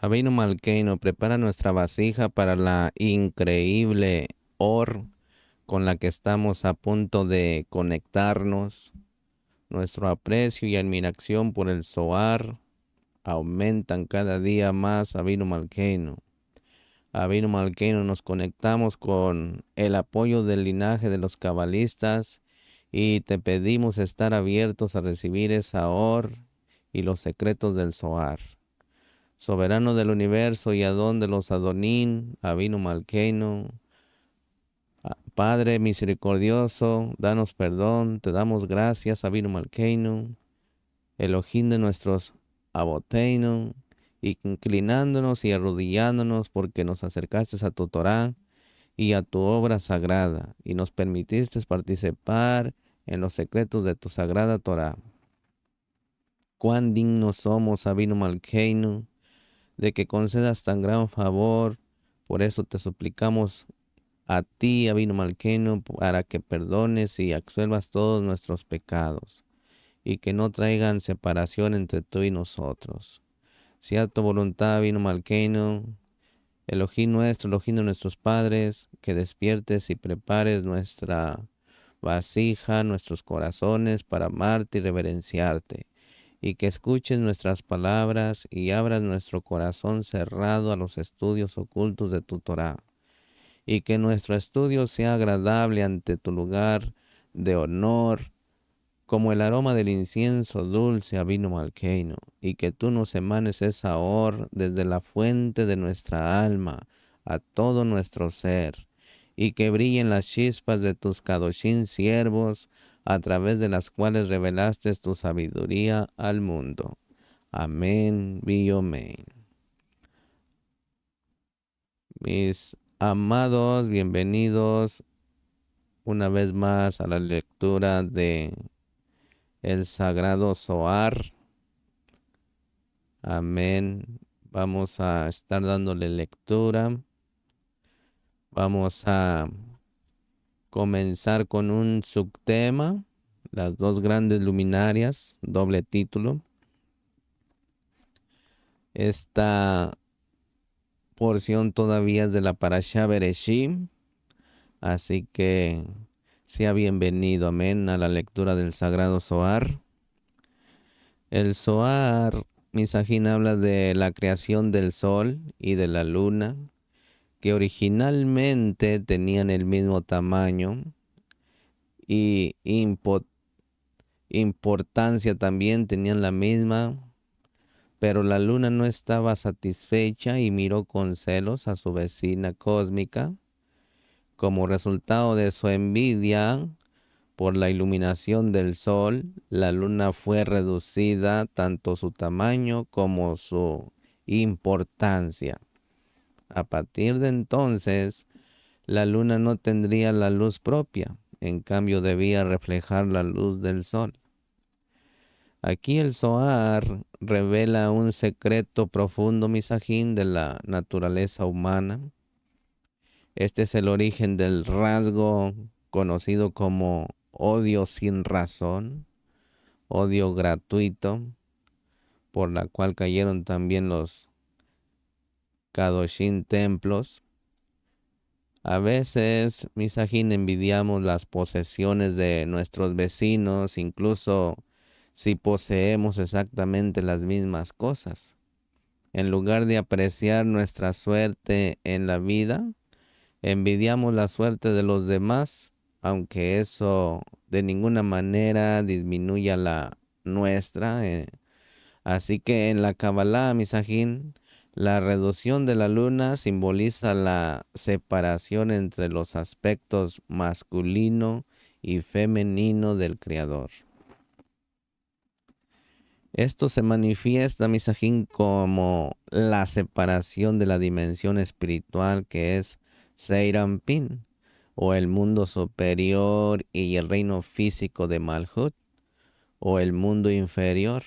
Abino Malkeino, prepara nuestra vasija para la increíble con la que estamos a punto de conectarnos. Nuestro aprecio y admiración por el Zohar aumentan cada día más, Abino Malkeino. Abino Malkeino, nos conectamos con el apoyo del linaje de los cabalistas y te pedimos estar abiertos a recibir esa y los secretos del Zohar. Soberano del universo y Adón de los Adonín, Abino Malkeino, Padre misericordioso, danos perdón, te damos gracias, Abino Malkeino, Elohim de nuestros Aboteino, inclinándonos y arrodillándonos porque nos acercaste a tu Torá y a tu obra sagrada y nos permitiste participar en los secretos de tu sagrada Torá. Cuán dignos somos, Abino Malkeino, de que concedas tan gran favor. Por eso te suplicamos a ti, Abino Malkeino, para que perdones y absuelvas todos nuestros pecados, y que no traigan separación entre tú y nosotros. Sea tu voluntad, Abino Malkeino, Elohim nuestro, Elohim de nuestros padres, que despiertes y prepares nuestra vasija, nuestros corazones para amarte y reverenciarte, y que escuches nuestras palabras y abras nuestro corazón cerrado a los estudios ocultos de tu Torá, y que nuestro estudio sea agradable ante tu lugar de honor, como el aroma del incienso dulce a vino malqueino, y que tú nos emanes esa desde la fuente de nuestra alma a todo nuestro ser, y que brillen las chispas de tus kadoshim siervos, a través de las cuales revelaste tu sabiduría al mundo. Amén, amén. Mis amados, bienvenidos una vez más a la lectura de el Sagrado Zohar. Amén. Vamos a estar dándole lectura. Vamos a comenzar con un subtema, las dos grandes luminarias, doble título. Esta porción todavía es de la Parashá Bereshit, así que sea bienvenido, amén, a la lectura del Sagrado Zohar. El Zohar, Misajín, habla de la creación del sol y de la luna, que originalmente tenían el mismo tamaño y importancia también, tenían la misma, pero la luna no estaba satisfecha y miró con celos a su vecina cósmica. Como resultado de su envidia por la iluminación del sol, la luna fue reducida tanto su tamaño como su importancia. A partir de entonces, la luna no tendría la luz propia, en cambio debía reflejar la luz del sol. Aquí el Zohar revela un secreto profundo, misajín, de la naturaleza humana. Este es el origen del rasgo conocido como odio sin razón, odio gratuito, por la cual cayeron también los Kadoshim templos. A veces, misajín, envidiamos las posesiones de nuestros vecinos, incluso si poseemos exactamente las mismas cosas. En lugar de apreciar nuestra suerte en la vida, envidiamos la suerte de los demás, aunque eso de ninguna manera disminuya la nuestra. Así que en la Kabbalah, misajín, la reducción de la luna simboliza la separación entre los aspectos masculino y femenino del Creador. Esto se manifiesta, misajín, como la separación de la dimensión espiritual que es Seirampin, o el mundo superior, y el reino físico de Malhut, o el mundo inferior.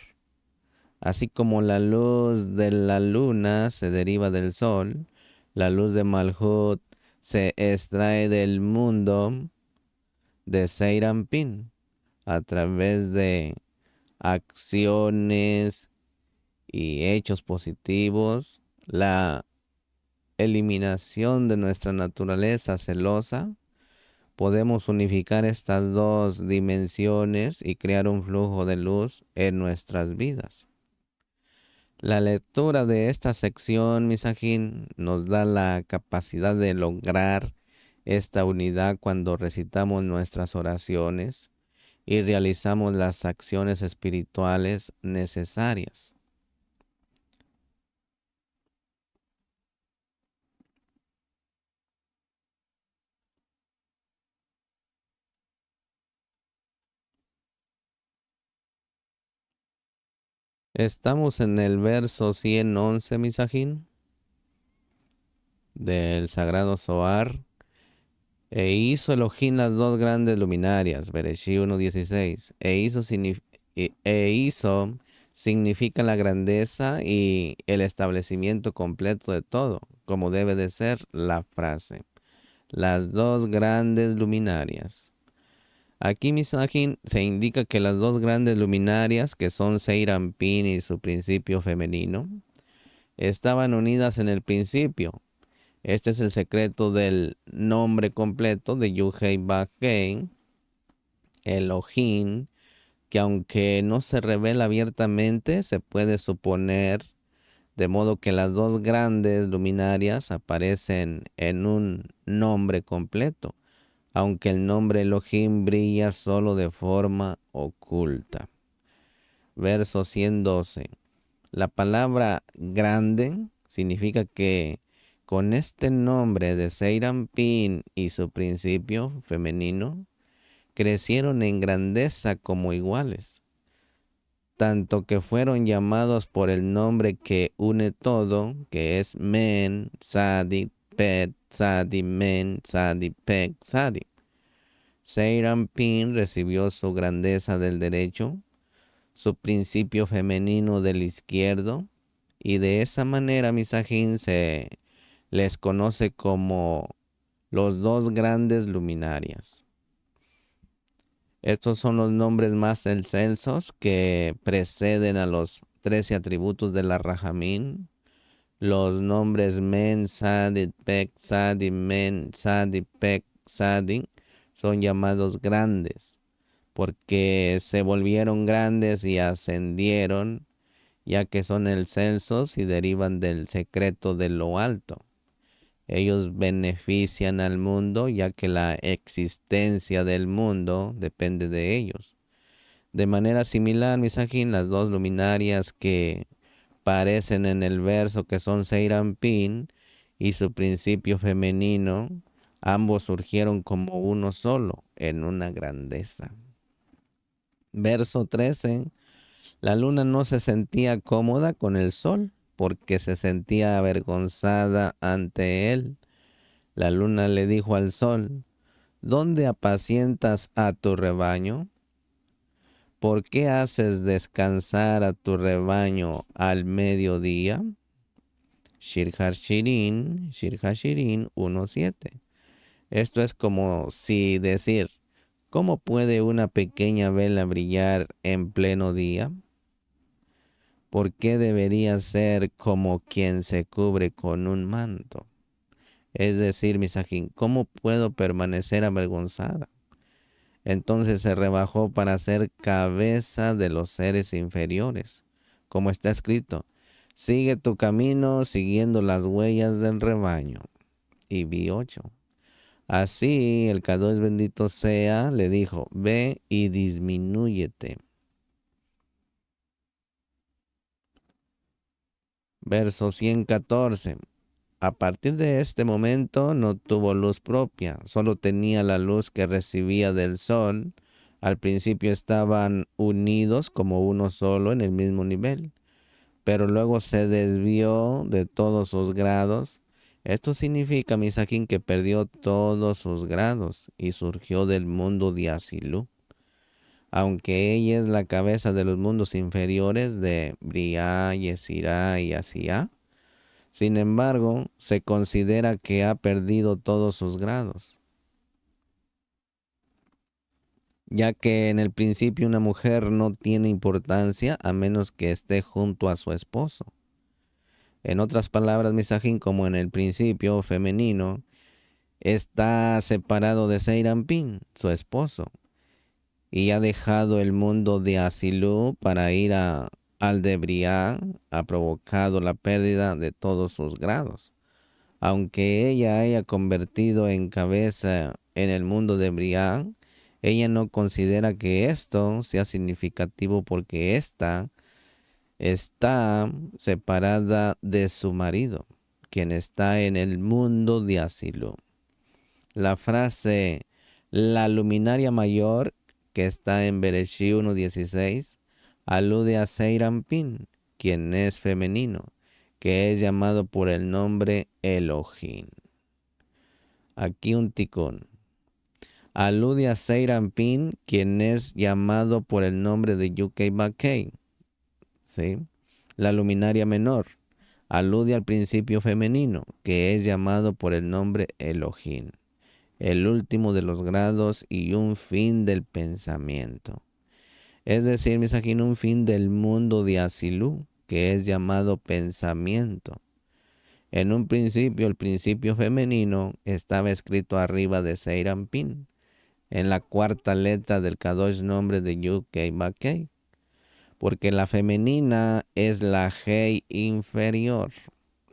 Así como la luz de la luna se deriva del sol, la luz de Malhut se extrae del mundo de Seirampin a través de acciones y hechos positivos. la eliminación de nuestra naturaleza celosa, podemos unificar estas dos dimensiones y crear un flujo de luz en nuestras vidas. La lectura de esta sección, Misajín, nos da la capacidad de lograr esta unidad cuando recitamos nuestras oraciones y realizamos las acciones espirituales necesarias. Estamos en el verso 111, Misajín, del Sagrado Zohar. E hizo Elohim las dos grandes luminarias, Bereshí 1:16. E hizo significa la grandeza y el establecimiento completo de todo, como debe de ser la frase. Las dos grandes luminarias. Aquí, Misajín, se indica que las dos grandes luminarias, que son Seirampin y su principio femenino, estaban unidas en el principio. Este es el secreto del nombre completo de Yuhei Bakei, Elohim, que aunque no se revela abiertamente, se puede suponer, de modo que las dos grandes luminarias aparecen en un nombre completo, aunque el nombre Elohim brilla solo de forma oculta. Verso 112. La palabra grande significa que con este nombre de Seirampin y su principio femenino, crecieron en grandeza como iguales, tanto que fueron llamados por el nombre que une todo, que es Men, Sadi, Pet, Sadi, Men, Sadi, Pek, Sadi. Seirampin recibió su grandeza del derecho, su principio femenino del izquierdo, y de esa manera Misajín se les conoce como los dos grandes luminarias. Estos son los nombres más excelsos que preceden a los 13 atributos de la Rajamín. Los nombres Men, Sadi, Pek, Sadi, Men, Sadi, Pek, Sadi son llamados grandes porque se volvieron grandes y ascendieron, ya que son excelsos y derivan del secreto de lo alto. Ellos benefician al mundo, ya que la existencia del mundo depende de ellos. De manera similar, Misajín, las dos luminarias que parecen en el verso, que son Seirampin y su principio femenino, ambos surgieron como uno solo, en una grandeza. Verso 13. La luna no se sentía cómoda con el sol, porque se sentía avergonzada ante él. La luna le dijo al sol: ¿dónde apacientas a tu rebaño? ¿Por qué haces descansar a tu rebaño al mediodía? Shir Hashirin 1:7. Esto es como si decir: ¿cómo puede una pequeña vela brillar en pleno día? ¿Por qué debería ser como quien se cubre con un manto? Es decir, Misajín, ¿cómo puedo permanecer avergonzada? Entonces se rebajó para ser cabeza de los seres inferiores, como está escrito: sigue tu camino siguiendo las huellas del rebaño. Y vi 8. Así el Kadosh bendito sea le dijo: ve y disminúyete. Verso 114. A partir de este momento no tuvo luz propia, solo tenía la luz que recibía del sol. Al principio estaban unidos como uno solo en el mismo nivel, pero luego se desvió de todos sus grados. Esto significa, Misajín, que perdió todos sus grados y surgió del mundo de Asilú. Aunque ella es la cabeza de los mundos inferiores de Briá, Yesirá y Asiyá, sin embargo, se considera que ha perdido todos sus grados, ya que en el principio una mujer no tiene importancia a menos que esté junto a su esposo. En otras palabras, Misajín, como en el principio femenino, está separado de Seirampín, su esposo, y ha dejado el mundo de Asilú para ir al de Briá, ha provocado la pérdida de todos sus grados. Aunque ella haya convertido en cabeza en el mundo de Briá, ella no considera que esto sea significativo porque ésta está separada de su marido, quien está en el mundo de Asilú. La frase la luminaria mayor, que está en Bereshí 1:16, alude a Seirampín, quien es femenino, que es llamado por el nombre Elohim. Aquí un ticón. Alude a Seirampín, quien es llamado por el nombre de Yukei Bakei. ¿Sí? La luminaria menor alude al principio femenino, que es llamado por el nombre Elohim, el último de los grados y un fin del pensamiento. Es decir, Misajín, un fin del mundo de Asilú, que es llamado pensamiento. En un principio, el principio femenino estaba escrito arriba de Seirampín, en la cuarta letra del Kadosh nombre de Yud-Kei Bakei, porque la femenina es la Hei inferior.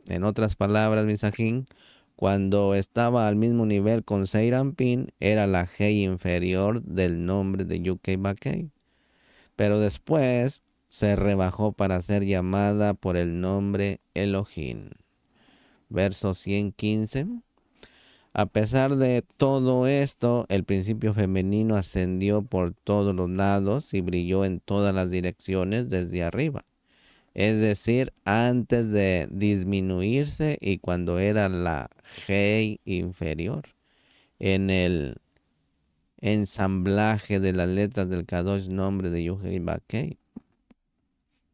En otras palabras, Misajín, cuando estaba al mismo nivel con Seirampín, era la Hei inferior del nombre de Yud-Kei Bakei. Pero después se rebajó para ser llamada por el nombre Elohim. Verso 115. A pesar de todo esto, el principio femenino ascendió por todos los lados y brilló en todas las direcciones desde arriba. Es decir, antes de disminuirse y cuando era la Hei inferior. En el ensamblaje de las letras del Kadosh nombre de Yud-Hei Bakei.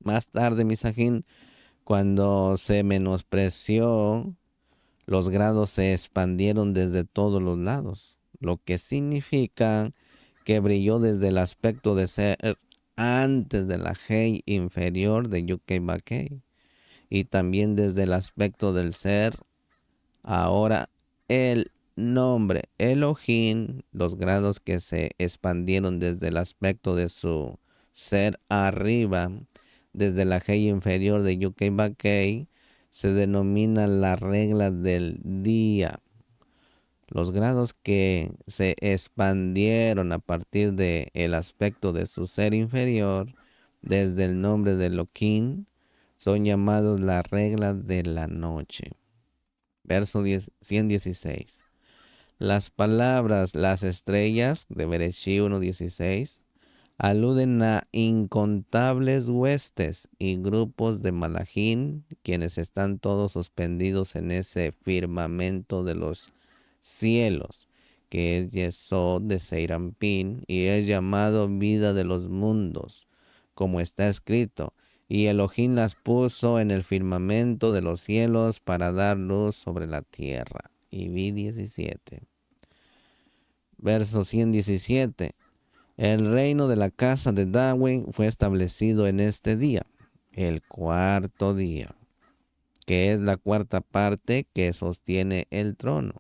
Más tarde, Misajín, cuando se menospreció, los grados se expandieron desde todos los lados, lo que significa que brilló desde el aspecto de ser antes de la Hei inferior de Yud-Kei Bakei y también desde el aspecto del ser ahora el nombre Elohim, los grados que se expandieron desde el aspecto de su ser arriba, desde la Hei inferior de Yud-Kei Bakei, se denomina la regla del día. Los grados que se expandieron a partir del aspecto de su ser inferior, desde el nombre de Elohim, son llamados la regla de la noche. Verso 116. Las palabras las estrellas de Bereshí 1:16 aluden a incontables huestes y grupos de malajín, quienes están todos suspendidos en ese firmamento de los cielos, que es Yesod de Seirampín, y es llamado vida de los mundos, como está escrito. Y Elohim las puso en el firmamento de los cielos para dar luz sobre la tierra. Y vi 17. Verso 117. El reino de la casa de David fue establecido en este día, el cuarto día, que es la cuarta parte que sostiene el trono.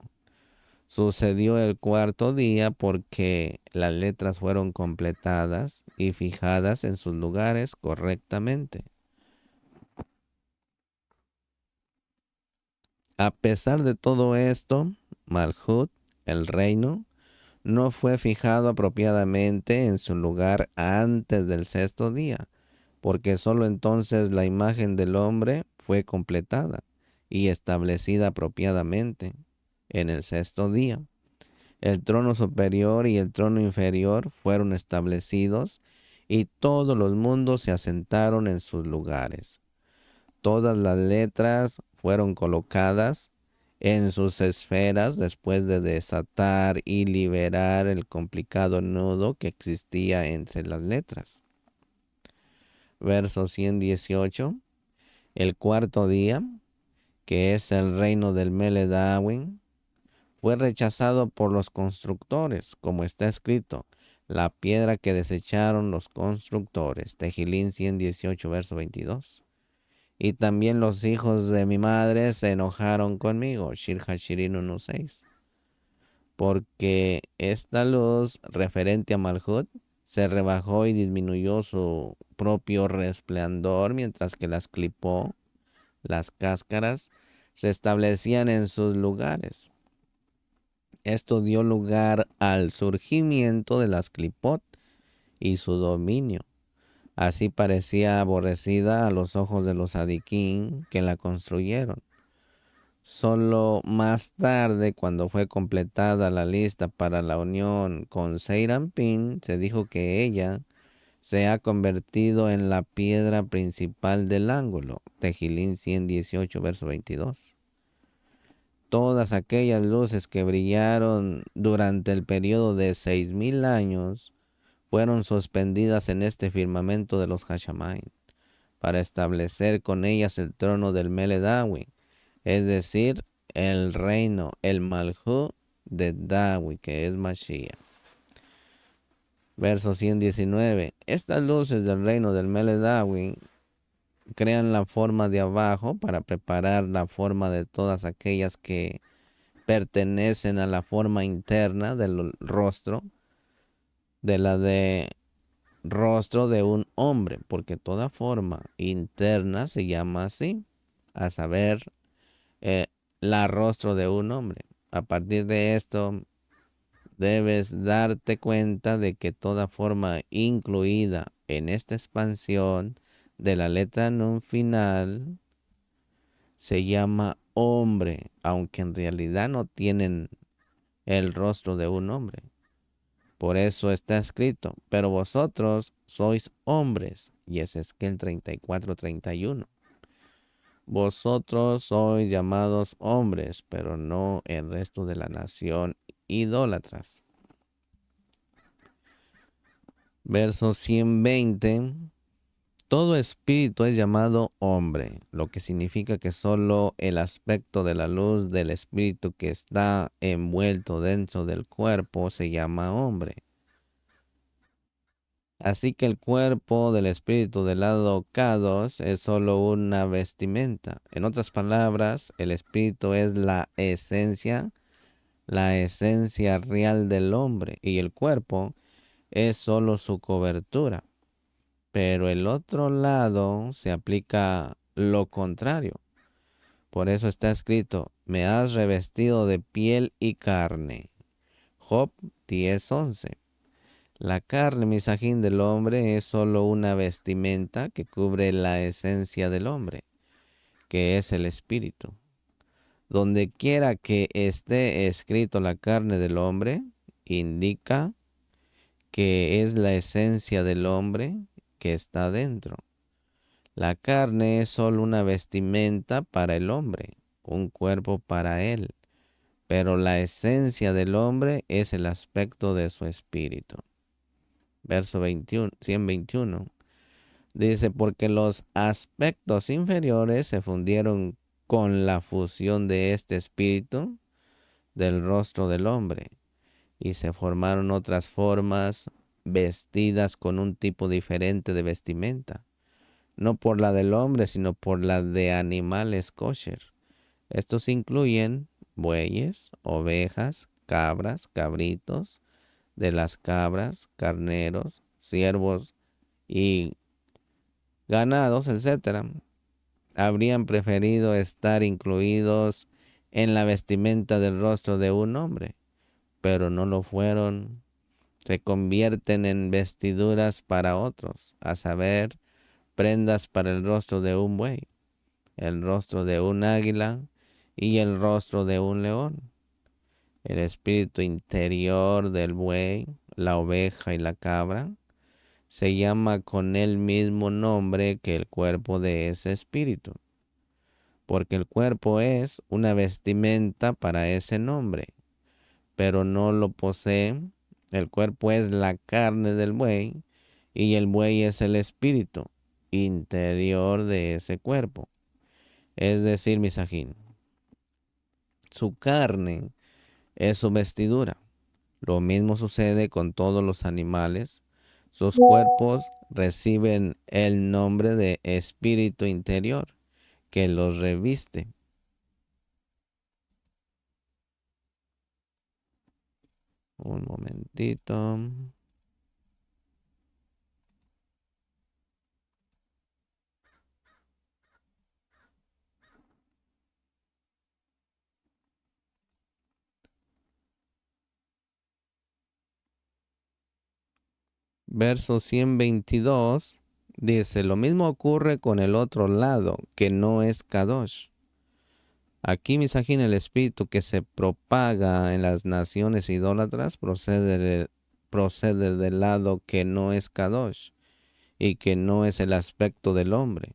Sucedió el cuarto día porque las letras fueron completadas y fijadas en sus lugares correctamente. A pesar de todo esto, Malhut, el reino, no fue fijado apropiadamente en su lugar antes del sexto día, porque sólo entonces la imagen del hombre fue completada y establecida apropiadamente en el sexto día. El trono superior y el trono inferior fueron establecidos y todos los mundos se asentaron en sus lugares. Todas las letras fueron colocadas en sus esferas después de desatar y liberar el complicado nudo que existía entre las letras. Verso 118. El cuarto día, que es el reino del Mele Dawin, fue rechazado por los constructores, como está escrito, la piedra que desecharon los constructores. Tejilín 118, verso 22. Y también los hijos de mi madre se enojaron conmigo. Shir Hashirin 1:6. Porque esta luz referente a Malhut se rebajó y disminuyó su propio resplandor, mientras que las clipó, las cáscaras, se establecían en sus lugares. Esto dio lugar al surgimiento de las clipot y su dominio. Así parecía aborrecida a los ojos de los adiquín que la construyeron. Solo más tarde, cuando fue completada la lista para la unión con Seyranpin, se dijo que ella se ha convertido en la piedra principal del ángulo. Tejilín 118, verso 22. Todas aquellas luces que brillaron durante el periodo de 6000 años fueron suspendidas en este firmamento de los Hashamain para establecer con ellas el trono del Meledawi, es decir, el reino, el Malhut de Dawi, que es Mashiach. Verso 119. Estas luces del reino del Meledawi crean la forma de abajo para preparar la forma de todas aquellas que pertenecen a la forma interna del rostro, de la de rostro de un hombre, porque toda forma interna se llama así, a saber, la rostro de un hombre. A partir de esto, debes darte cuenta de que toda forma incluida en esta expansión de la letra nun final se llama hombre, aunque en realidad no tienen el rostro de un hombre. Por eso está escrito, pero vosotros sois hombres, y es Ezequiel 34:31. Vosotros sois llamados hombres, pero no el resto de la nación idólatras. Verso 120. Todo espíritu es llamado hombre, lo que significa que solo el aspecto de la luz del espíritu que está envuelto dentro del cuerpo se llama hombre. Así que el cuerpo del espíritu del lado Kadosh es solo una vestimenta. En otras palabras, el espíritu es la esencia real del hombre, y el cuerpo es solo su cobertura. Pero el otro lado se aplica lo contrario. Por eso está escrito, me has revestido de piel y carne. Job 10:11. La carne, misajín, del hombre es solo una vestimenta que cubre la esencia del hombre, que es el espíritu. Donde quiera que esté escrito la carne del hombre, indica que es la esencia del hombre que está dentro. La carne es solo una vestimenta para el hombre, un cuerpo para él, pero la esencia del hombre es el aspecto de su espíritu. Verso 121. Dice, porque los aspectos inferiores se fundieron con la fusión de este espíritu del rostro del hombre, y se formaron otras formas vestidas con un tipo diferente de vestimenta, no por la del hombre, sino por la de animales kosher. Estos incluyen bueyes, ovejas, cabras, cabritos, de las cabras, carneros, ciervos y ganados, etc. Habrían preferido estar incluidos en la vestimenta del rostro de un hombre, pero no lo fueron. Se convierten en vestiduras para otros, a saber, prendas para el rostro de un buey, el rostro de un águila y el rostro de un león. El espíritu interior del buey, la oveja y la cabra se llama con el mismo nombre que el cuerpo de ese espíritu, porque el cuerpo es una vestimenta para ese nombre, pero no lo posee. El cuerpo es la carne del buey y el buey es el espíritu interior de ese cuerpo. Es decir, misajín, su carne es su vestidura. Lo mismo sucede con todos los animales. Sus cuerpos reciben el nombre de espíritu interior, que los reviste. Un momentito. Verso 122 dice, lo mismo ocurre con el otro lado, que no es Kadosh. Aquí, misajín, el espíritu que se propaga en las naciones idólatras procede del lado que no es Kadosh y que no es el aspecto del hombre.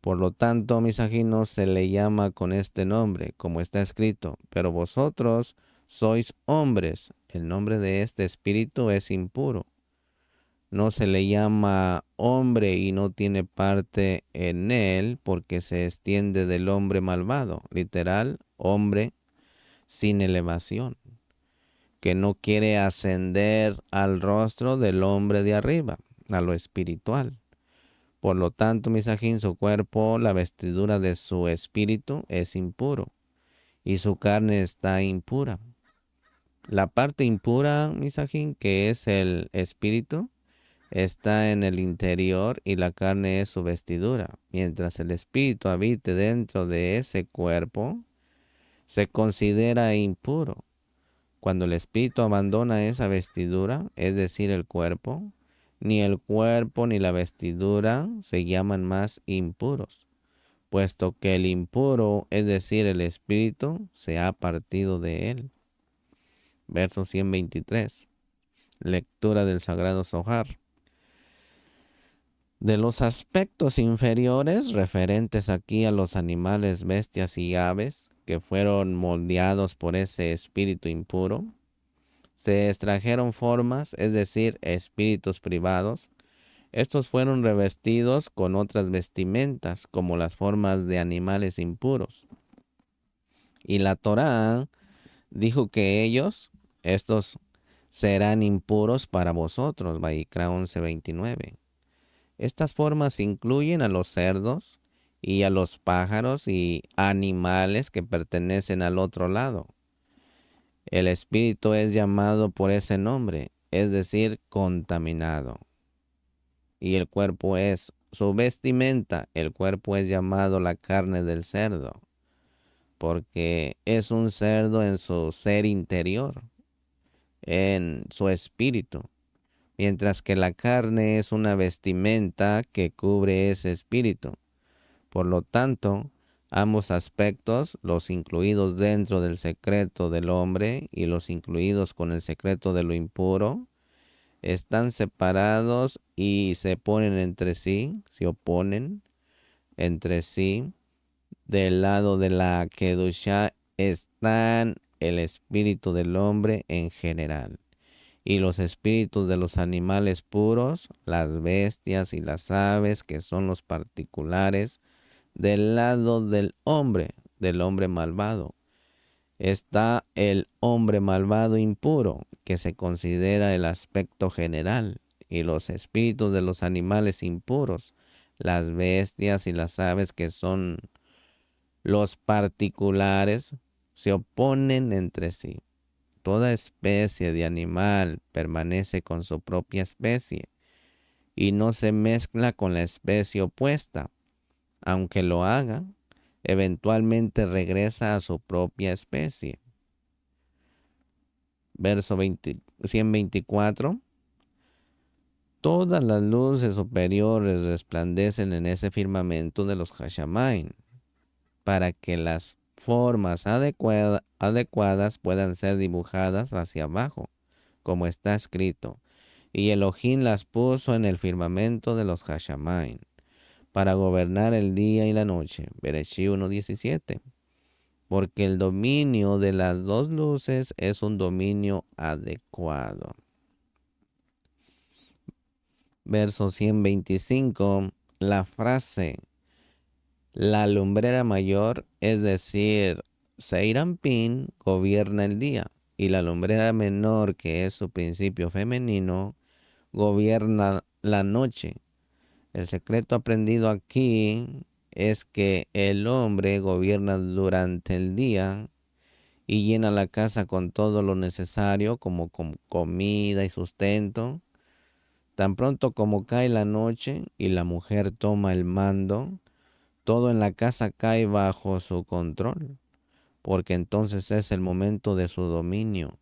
Por lo tanto, misajín, no se le llama con este nombre, como está escrito, pero vosotros sois hombres, el nombre de este espíritu es impuro. No se le llama hombre y no tiene parte en él porque se extiende del hombre malvado, literal, hombre sin elevación, que no quiere ascender al rostro del hombre de arriba, a lo espiritual. Por lo tanto, misajín, su cuerpo, la vestidura de su espíritu es impuro y su carne está impura. La parte impura, misajín, que es el espíritu, está en el interior y la carne es su vestidura. Mientras el espíritu habite dentro de ese cuerpo, se considera impuro. Cuando el espíritu abandona esa vestidura, es decir, el cuerpo, ni el cuerpo ni la vestidura se llaman más impuros, puesto que el impuro, es decir, el espíritu, se ha partido de él. Verso 123. Lectura del Sagrado Zohar. De los aspectos inferiores referentes aquí a los animales, bestias y aves que fueron moldeados por ese espíritu impuro, se extrajeron formas, es decir, espíritus privados. Estos fueron revestidos con otras vestimentas, como las formas de animales impuros. Y la Torá dijo que estos serán impuros para vosotros, Vayikra 11:29. Estas formas incluyen a los cerdos y a los pájaros y animales que pertenecen al otro lado. El espíritu es llamado por ese nombre, es decir, contaminado. Y el cuerpo es su vestimenta, el cuerpo es llamado la carne del cerdo, porque es un cerdo en su ser interior, en su espíritu. Mientras que la carne es una vestimenta que cubre ese espíritu. Por lo tanto, ambos aspectos, los incluidos dentro del secreto del hombre y los incluidos con el secreto de lo impuro, están separados y se oponen entre sí, Del lado de la Kedushá están el espíritu del hombre en general y los espíritus de los animales puros, las bestias y las aves, que son los particulares, del lado del hombre malvado. Está el hombre malvado impuro, que se considera el aspecto general, y los espíritus de los animales impuros, las bestias y las aves, que son los particulares, se oponen entre sí. Toda especie de animal permanece con su propia especie y no se mezcla con la especie opuesta. Aunque lo haga, eventualmente regresa a su propia especie. Verso 124. Todas las luces superiores resplandecen en ese firmamento de los Hashamain, para que las formas adecuadas puedan ser dibujadas hacia abajo, como está escrito. Y Elohim las puso en el firmamento de los Hashamain, para gobernar el día y la noche. Bereshí 1:17. Porque el dominio de las dos luces es un dominio adecuado. Verso 125, la frase, la lumbrera mayor, es decir, Seirampin, gobierna el día, y la lumbrera menor, que es su principio femenino, gobierna la noche. El secreto aprendido aquí es que el hombre gobierna durante el día y llena la casa con todo lo necesario como con comida y sustento. Tan pronto como cae la noche y la mujer toma el mando, todo en la casa cae bajo su control, porque entonces es el momento de su dominio.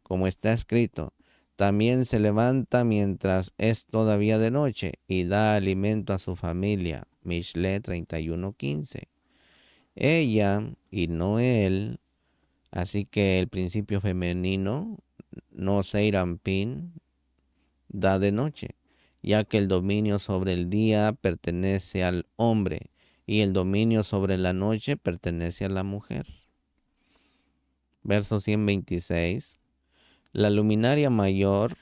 Como está escrito, también se levanta mientras es todavía de noche y da alimento a su familia. Mishle 31:15. Ella y no él, así que el principio femenino, no Seirampin, da de noche, ya que el dominio sobre el día pertenece al hombre y el dominio sobre la noche pertenece a la mujer. Verso 126. La luminaria mayor,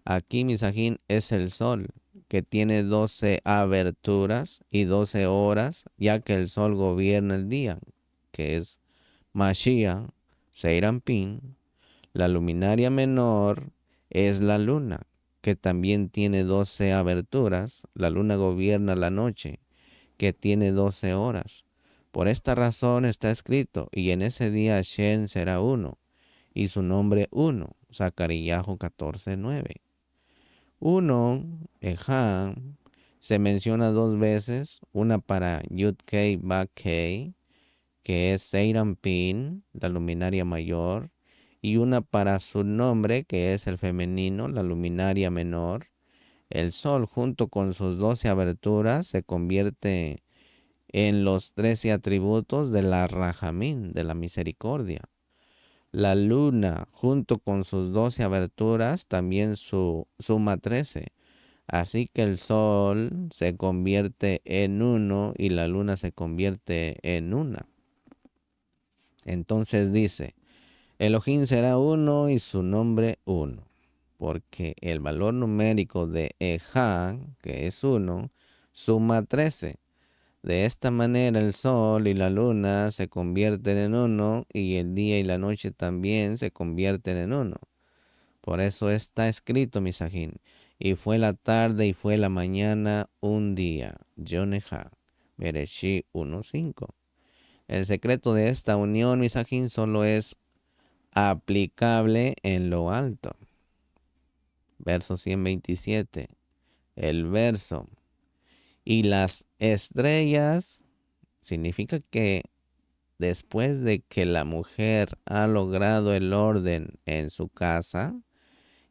aquí Misajín, es el sol, que tiene 12 aberturas y 12 horas, ya que el sol gobierna el día, que es Mashiach, Seirampin. La luminaria menor es la luna, que también tiene 12 aberturas. La luna gobierna la noche, que tiene 12 horas. Por esta razón está escrito, y en ese día Shen será uno, y su nombre uno. Zacariyahu 14:9. Uno, Ejá, se menciona dos veces, una para Yud-Kei Ba-Kei, que es Seirampin, la luminaria mayor, y una para su nombre, que es el femenino, la luminaria menor. El sol, junto con sus 12 aberturas, se convierte en los 13 atributos de la Rajamín, de la misericordia. La luna, junto con sus 12 aberturas, también suma 13. Así que el sol se convierte en uno y la luna se convierte en una. Entonces dice, Elohim será uno y su nombre uno, porque el valor numérico de Ejá, que es uno, suma 13. De esta manera el sol y la luna se convierten en uno y el día y la noche también se convierten en uno. Por eso está escrito, Misajín, y fue la tarde y fue la mañana un día. Yonejá, Bereshí 1:5. El secreto de esta unión, Misajín, solo es aplicable en lo alto. Verso 127. El verso. Y las estrellas significa que después de que la mujer ha logrado el orden en su casa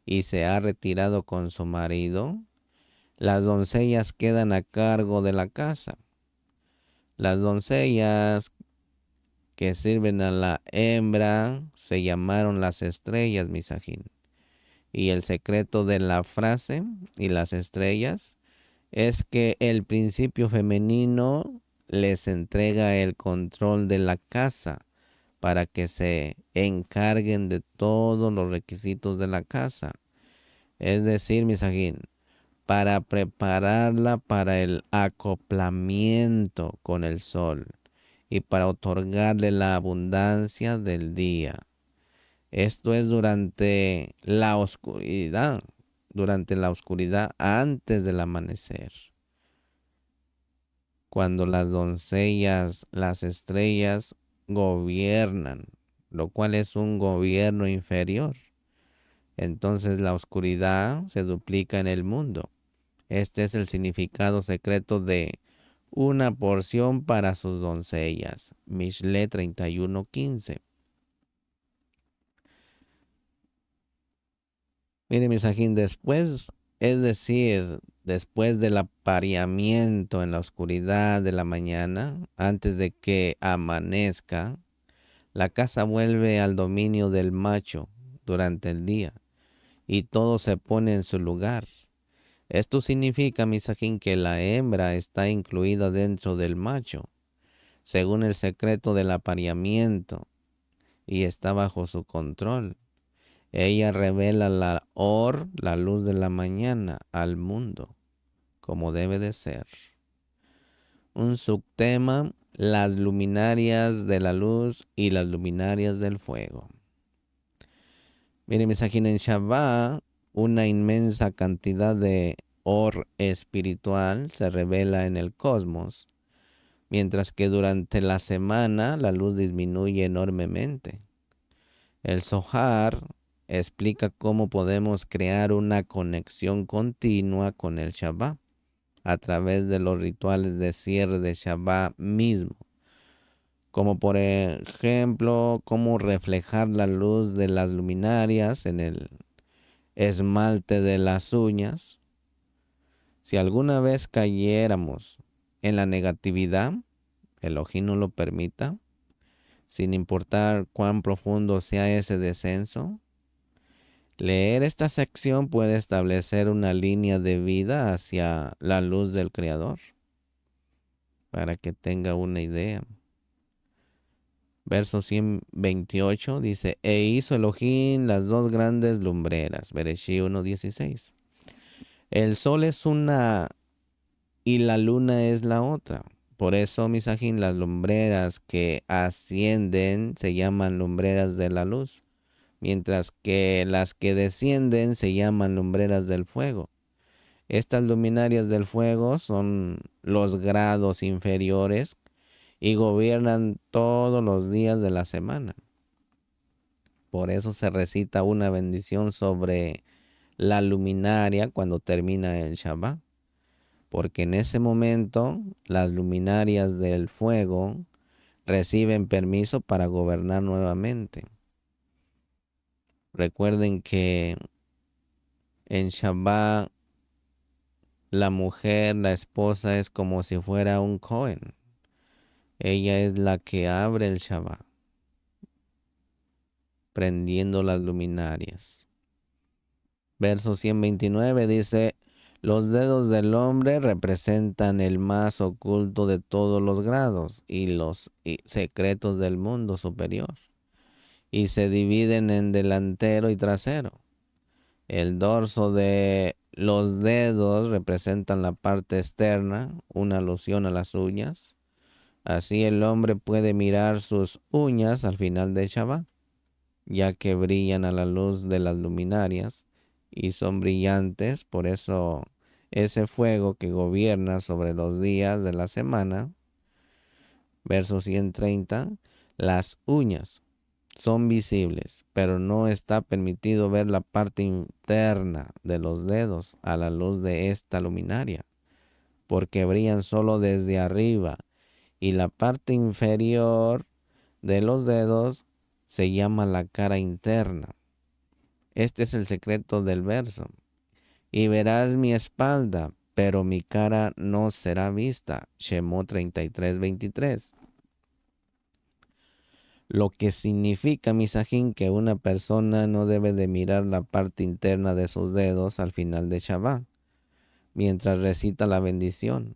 y se ha retirado con su marido, las doncellas quedan a cargo de la casa. Las doncellas que sirven a la hembra se llamaron las estrellas, Misajín. Y el secreto de la frase y las estrellas es que el principio femenino les entrega el control de la casa para que se encarguen de todos los requisitos de la casa. Es decir, Misajín, para prepararla para el acoplamiento con el sol y para otorgarle la abundancia del día. Esto es durante la oscuridad antes del amanecer, cuando las doncellas, las estrellas gobiernan, lo cual es un gobierno inferior. Entonces la oscuridad se duplica en el mundo. Este es el significado secreto de una porción para sus doncellas. Mishle 31:15. Mire, Misajín, después, es decir, después del apareamiento en la oscuridad de la mañana, antes de que amanezca, la casa vuelve al dominio del macho durante el día y todo se pone en su lugar. Esto significa, Misajín, que la hembra está incluida dentro del macho, según el secreto del apareamiento, y está bajo su control. Ella revela la luz de la mañana al mundo, como debe de ser. Un subtema, las luminarias de la luz y las luminarias del fuego. Miren, Misajín, en Shabbat, una inmensa cantidad de or espiritual se revela en el cosmos. mientras que durante la semana la luz disminuye enormemente. El Zohar explica cómo podemos crear una conexión continua con el Shabbat a través de los rituales de cierre de Shabbat mismo, como por ejemplo cómo reflejar la luz de las luminarias en el esmalte de las uñas. Si alguna vez cayéramos en la negatividad, Elohim no lo permita, sin importar cuán profundo sea ese descenso, leer esta sección puede establecer una línea de vida hacia la luz del Creador, para que tenga una idea. Verso 128 dice, e hizo Elohim las dos grandes lumbreras. Bereshit 1:16. El sol es una y la luna es la otra. Por eso, misajín, las lumbreras que ascienden se llaman lumbreras de la luz, mientras que las que descienden se llaman lumbreras del fuego. Estas luminarias del fuego son los grados inferiores y gobiernan todos los días de la semana. Por eso se recita una bendición sobre la luminaria cuando termina el Shabbat, porque en ese momento las luminarias del fuego reciben permiso para gobernar nuevamente. Recuerden que en Shabbat la mujer, la esposa, es como si fuera un Cohen. Ella es la que abre el Shabbat, prendiendo las luminarias. Verso 129 dice, los dedos del hombre representan el más oculto de todos los grados y los secretos del mundo superior, y se dividen en delantero y trasero. El dorso de los dedos representan la parte externa, una alusión a las uñas. Así el hombre puede mirar sus uñas al final de Shabbat, ya que brillan a la luz de las luminarias y son brillantes. Por eso ese fuego que gobierna sobre los días de la semana, verso 130, las uñas son visibles, pero no está permitido ver la parte interna de los dedos a la luz de esta luminaria, porque brillan solo desde arriba, y la parte inferior de los dedos se llama la cara interna. Este es el secreto del verso. Y verás mi espalda, pero mi cara no será vista. Shemot 33:23. Lo que significa, misajín, que una persona no debe de mirar la parte interna de sus dedos al final de Shabbat, mientras recita la bendición.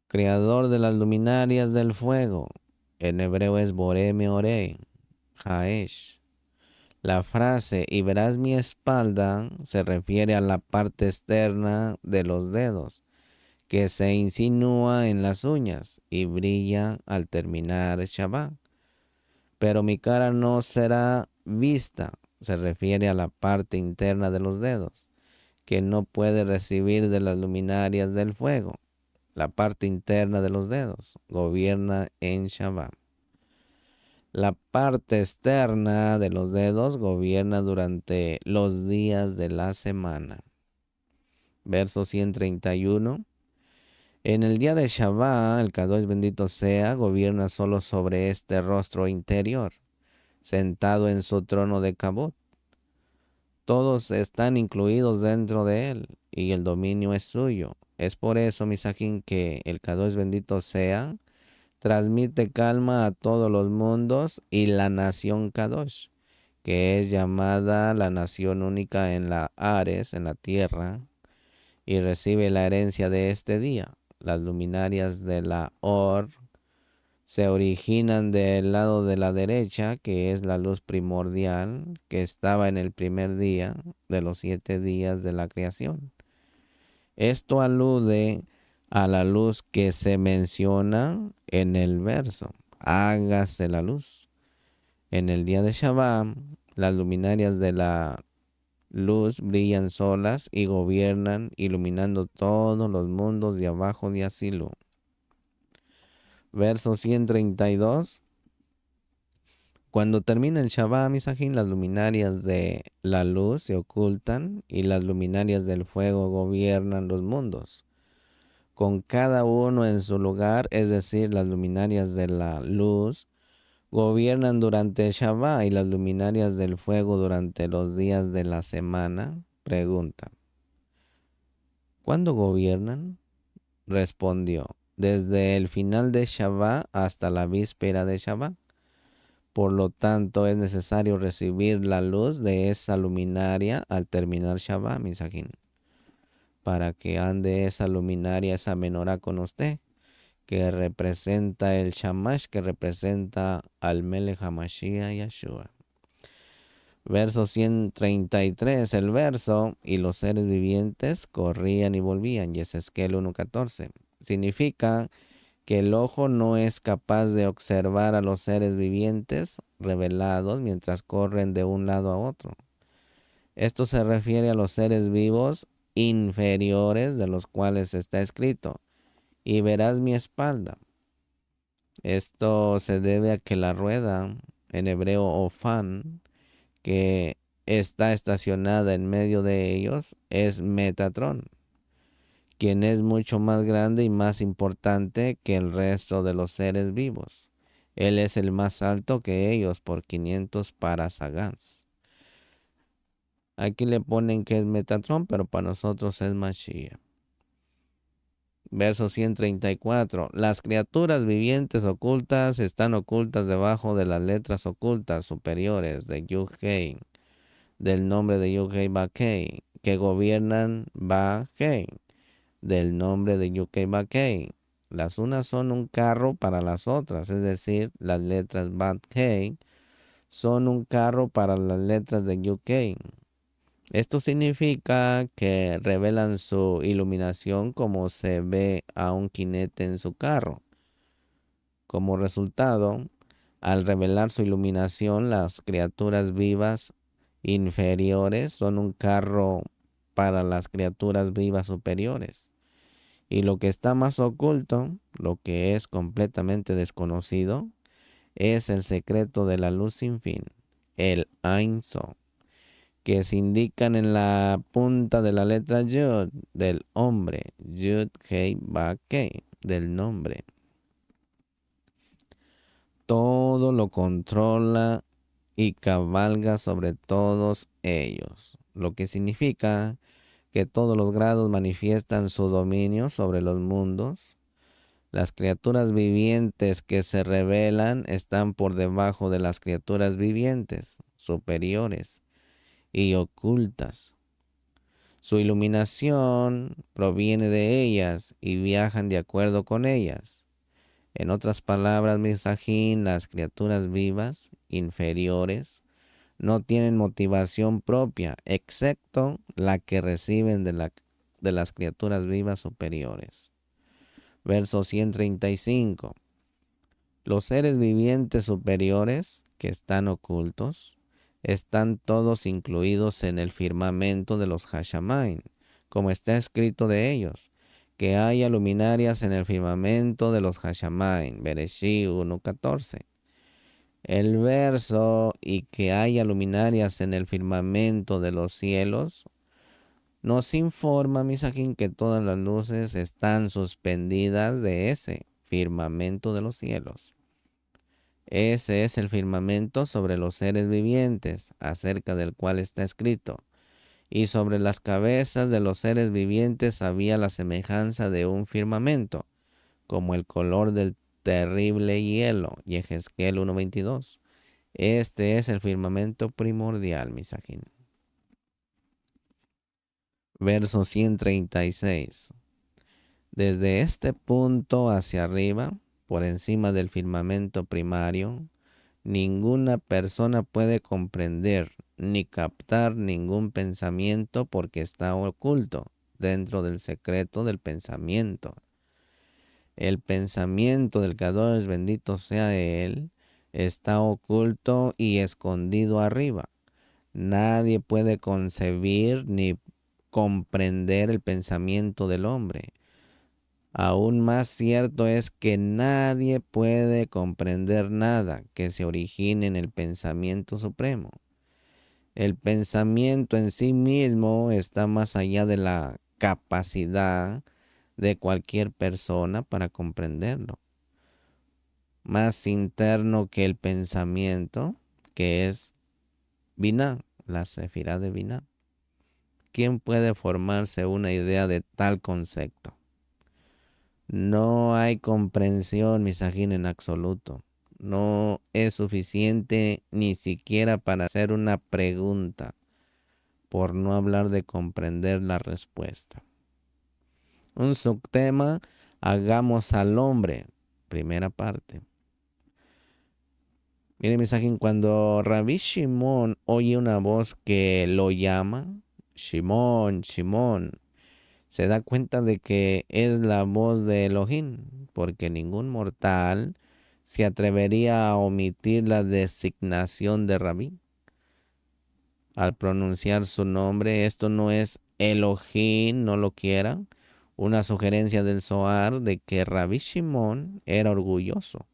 Creador de las luminarias del fuego. En hebreo es Boré Meoré, Haesh. La frase, y verás mi espalda, se refiere a la parte externa de los dedos, que se insinúa en las uñas y brilla al terminar Shabbat. Pero mi cara no será vista, se refiere a la parte interna de los dedos, que no puede recibir de las luminarias del fuego. La parte interna de los dedos gobierna en Shabbat. La parte externa de los dedos gobierna durante los días de la semana. Verso 131. En el día de Shabbat, el Kadosh bendito sea, gobierna solo sobre este rostro interior, sentado en su trono de Kabod. Todos están incluidos dentro de él y el dominio es suyo. Es por eso, misajín, que el Kadosh bendito sea transmite calma a todos los mundos y la nación Kadosh, que es llamada la nación única en la Ares, en la tierra, y recibe la herencia de este día. Las luminarias de la Or se originan del lado de la derecha, que es la luz primordial, que estaba en el primer día de los 7 días de la creación. Esto alude a la luz que se menciona en el verso. Hágase la luz. En el día de Shabbat, las luminarias de la luz brillan solas y gobiernan, iluminando todos los mundos de abajo de Asilo. Verso 132. Cuando termina el Shabbat, Misajín, las luminarias de la luz se ocultan y las luminarias del fuego gobiernan los mundos, con cada uno en su lugar, es decir, las luminarias de la luz gobiernan durante el Shabbat y las luminarias del fuego durante los días de la semana. Pregunta, ¿cuándo gobiernan? Respondió, desde el final de Shabbat hasta la víspera de Shabbat. Por lo tanto, es necesario recibir la luz de esa luminaria al terminar Shabbat, Misajín, para que ande esa luminaria, esa menorá con usted, que representa el Shamash, que representa al Melech HaMashiach Yeshua. Verso 133, el verso, y los seres vivientes corrían y volvían, Yeseskel 1:14. Significa que el ojo no es capaz de observar a los seres vivientes revelados mientras corren de un lado a otro. Esto se refiere a los seres vivos inferiores de los cuales está escrito, y verás mi espalda. Esto se debe a que la rueda, en hebreo ofán, que está estacionada en medio de ellos, es Metatrón, quien es mucho más grande y más importante que el resto de los seres vivos. Él es el más alto que ellos por 500 parasagans. Aquí le ponen que es Metatrón, pero para nosotros es Mashiach. Verso 134. Las criaturas vivientes ocultas están ocultas debajo de las letras ocultas superiores de Yud-Hei, del nombre de Yud-Hei Ba-Kei, que gobiernan Ba-Kei, del nombre de Yud-Hei Ba-Kei. Las unas son un carro para las otras, es decir, las letras Ba-Kei son un carro para las letras de Yud-Hei. Esto significa que revelan su iluminación como se ve a un jinete en su carro. Como resultado, al revelar su iluminación, las criaturas vivas inferiores son un carro para las criaturas vivas superiores. Y lo que está más oculto, lo que es completamente desconocido, es el secreto de la luz sin fin, el Ein Sof, que se indican en la punta de la letra Yud del hombre, Yud Hei Ba Kei, del nombre. Todo lo controla y cabalga sobre todos ellos, lo que significa que todos los grados manifiestan su dominio sobre los mundos. Las criaturas vivientes que se revelan están por debajo de las criaturas vivientes superiores y ocultas. Su iluminación proviene de ellas y viajan de acuerdo con ellas. En otras palabras, Misajín, las criaturas vivas inferiores no tienen motivación propia, excepto la que reciben de las criaturas vivas superiores. Verso 135. Los seres vivientes superiores que están ocultos están todos incluidos en el firmamento de los Hashamain, como está escrito de ellos, que haya luminarias en el firmamento de los Hashamain, Bereshit 1:14. El verso y que haya luminarias en el firmamento de los cielos nos informa, Misajín, que todas las luces están suspendidas de ese firmamento de los cielos. Ese es el firmamento sobre los seres vivientes, acerca del cual está escrito. Y sobre las cabezas de los seres vivientes había la semejanza de un firmamento, como el color del terrible hielo, Yehezkel 1:22. Este es el firmamento primordial, Misajín. Verso 136. Desde este punto hacia arriba, por encima del firmamento primario, ninguna persona puede comprender ni captar ningún pensamiento porque está oculto dentro del secreto del pensamiento. El pensamiento del Kadosh, bendito sea Él, está oculto y escondido arriba. Nadie puede concebir ni comprender el pensamiento del hombre. Aún más cierto es que nadie puede comprender nada que se origine en el pensamiento supremo. El pensamiento en sí mismo está más allá de la capacidad de cualquier persona para comprenderlo. Más interno que el pensamiento, que es Binah, la sefirá de Binah. ¿Quién puede formarse una idea de tal concepto? No hay comprensión, misajín, en absoluto. No es suficiente ni siquiera para hacer una pregunta, por no hablar de comprender la respuesta. Un subtema, hagamos al hombre, primera parte. Mire, misajín, cuando Rabbi Shimon oye una voz que lo llama, Shimon, Shimon, se da cuenta de que es la voz de Elohim, porque ningún mortal se atrevería a omitir la designación de Rabí. Al pronunciar su nombre, esto no es Elohim, no lo quiera, una sugerencia del Zohar de que Rabí Shimon era orgulloso.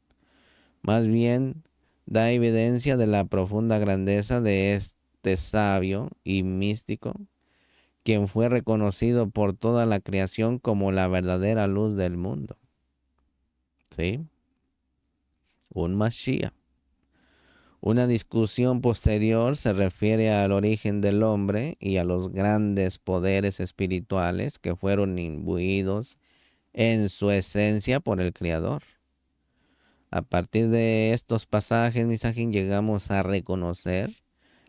Más bien, da evidencia de la profunda grandeza de este sabio y místico, quien fue reconocido por toda la creación como la verdadera luz del mundo. ¿Sí? Un Mashiach. Una discusión posterior se refiere al origen del hombre y a los grandes poderes espirituales que fueron imbuidos en su esencia por el Creador. A partir de estos pasajes, misajín, llegamos a reconocer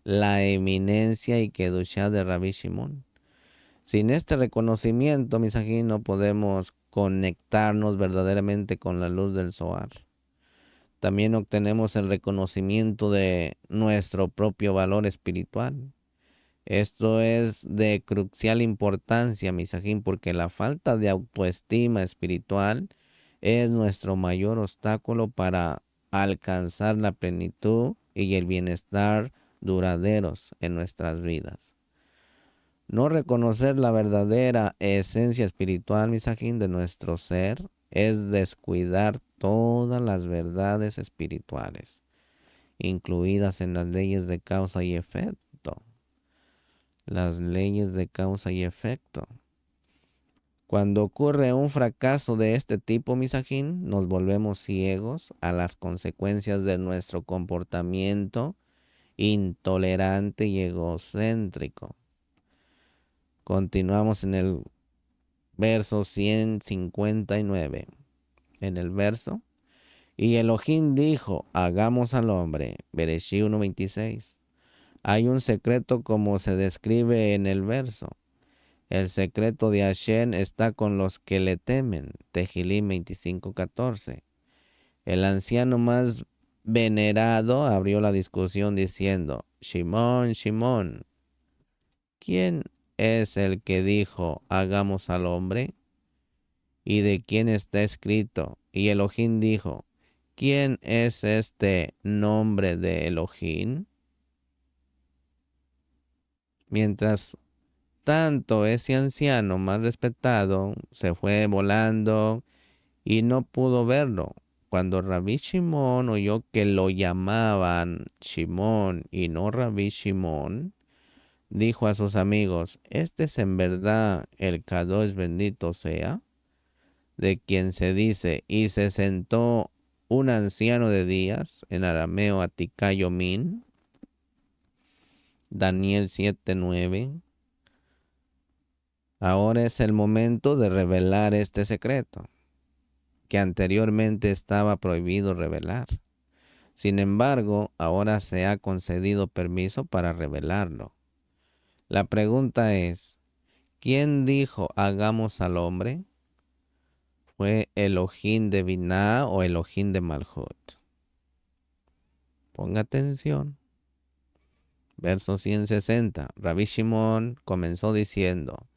la eminencia y kedushá de Rabbi Shimon. Sin este reconocimiento, misajín, no podemos conectarnos verdaderamente con la luz del Zohar. También obtenemos el reconocimiento de nuestro propio valor espiritual. Esto es de crucial importancia, misajín, porque la falta de autoestima espiritual es nuestro mayor obstáculo para alcanzar la plenitud y el bienestar duraderos en nuestras vidas. No reconocer la verdadera esencia espiritual, misajín, de nuestro ser es descuidar todas las verdades espirituales, incluidas en las leyes de causa y efecto. Las leyes de causa y efecto. Cuando ocurre un fracaso de este tipo, misajín, nos volvemos ciegos a las consecuencias de nuestro comportamiento intolerante y egocéntrico. Continuamos en el verso 159. En el verso. Y Elohim dijo, hagamos al hombre. Bereshí 1:26. Hay un secreto como se describe en el verso. El secreto de Hashem está con los que le temen. Tehilim 25:14. El anciano más venerado abrió la discusión diciendo, Shimón, Shimón, ¿quién es el que dijo, hagamos al hombre? ¿Y de quién está escrito? Y Elohim dijo, ¿quién es este nombre de Elohim? Mientras tanto, ese anciano más respetado se fue volando y no pudo verlo. Cuando Rabbi Shimon oyó que lo llamaban Shimón y no Rabbi Shimon, dijo a sus amigos, ¿este es en verdad el Kadosh bendito sea? De quien se dice, y se sentó un anciano de días, en arameo Atikayomin, Daniel 7:9. Ahora es el momento de revelar este secreto, que anteriormente estaba prohibido revelar. Sin embargo, ahora se ha concedido permiso para revelarlo. La pregunta es, ¿quién dijo hagamos al hombre? ¿Fue Elohim de Binah o Elohim de Malhut? Ponga atención. Verso 160. Rabbi Shimon comenzó diciendo,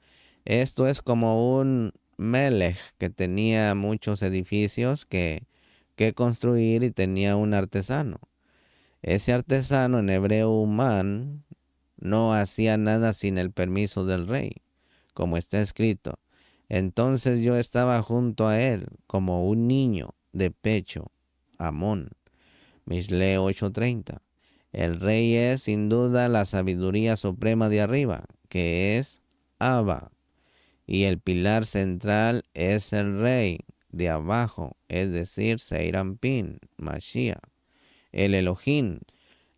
esto es como un melech que tenía muchos edificios que construir y tenía un artesano. Ese artesano, en hebreo humán, no hacía nada sin el permiso del rey, como está escrito. Entonces yo estaba junto a él como un niño de pecho. Amón. Mishle 8:30. El rey es sin duda la sabiduría suprema de arriba, que es Abba. Y el pilar central es el rey de abajo, es decir, Seirampin, Mashiach. El Elohim,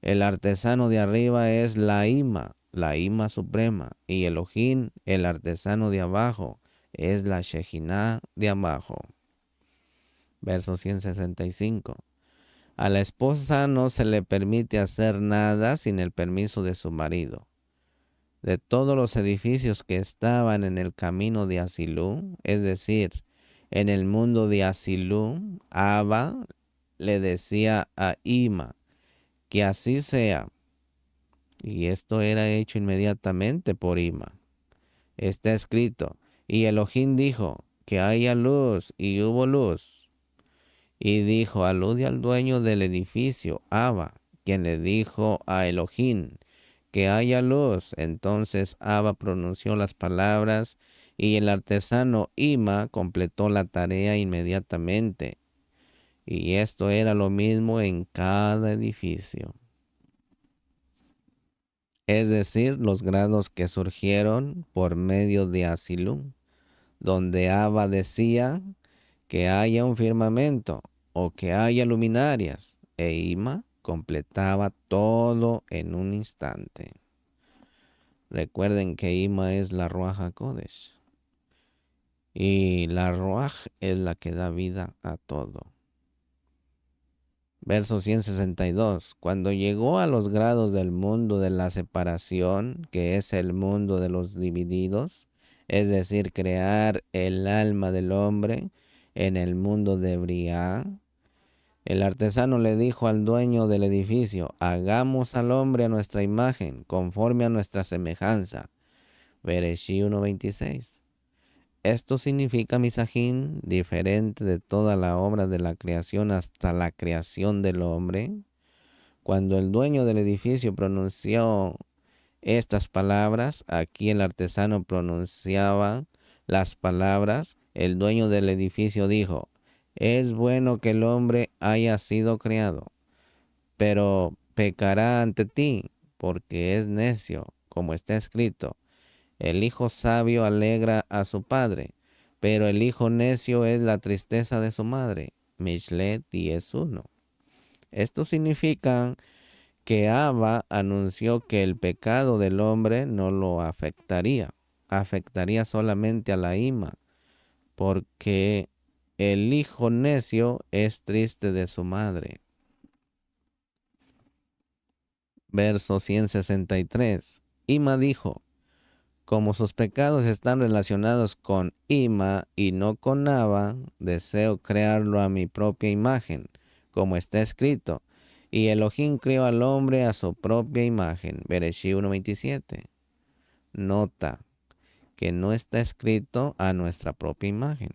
el artesano de arriba es la Ima suprema. Y Elohim, el artesano de abajo, es la Shejinah de abajo. Verso 165. A la esposa no se le permite hacer nada sin el permiso de su marido. De todos los edificios que estaban en el camino de Asilú, es decir, en el mundo de Asilú, Abba le decía a Ima, que así sea. Y esto era hecho inmediatamente por Ima. Está escrito, y Elohim dijo, que haya luz, y hubo luz. Y dijo, alude al dueño del edificio, Abba, quien le dijo a Elohim, que haya luz. Entonces Abba pronunció las palabras y el artesano Ima completó la tarea inmediatamente. Y esto era lo mismo en cada edificio. Es decir, los grados que surgieron por medio de Asilum, donde Abba decía que haya un firmamento o que haya luminarias, e Ima completaba todo en un instante. Recuerden que Ima es la Ruach HaKodesh. Y la Ruach es la que da vida a todo. Verso 162. Cuando llegó a los grados del mundo de la separación, que es el mundo de los divididos, es decir, crear el alma del hombre en el mundo de Briá, el artesano le dijo al dueño del edificio, hagamos al hombre a nuestra imagen, conforme a nuestra semejanza. Bereshí 1:26. Esto significa misajín, diferente de toda la obra de la creación hasta la creación del hombre. Cuando el dueño del edificio pronunció estas palabras, aquí el artesano pronunciaba las palabras, el dueño del edificio dijo, es bueno que el hombre haya sido creado, pero pecará ante ti, porque es necio, como está escrito. El hijo sabio alegra a su padre, pero el hijo necio es la tristeza de su madre. Mishlet 10:1. Esto significa que Abba anunció que el pecado del hombre no lo afectaría solamente a la Ima, porque el hijo necio es triste de su madre. Verso 163. Ima dijo, como sus pecados están relacionados con Ima y no con Abba, deseo crearlo a mi propia imagen, como está escrito. Y Elohim creó al hombre a su propia imagen. Bereshí 1:27. Nota que no está escrito a nuestra propia imagen,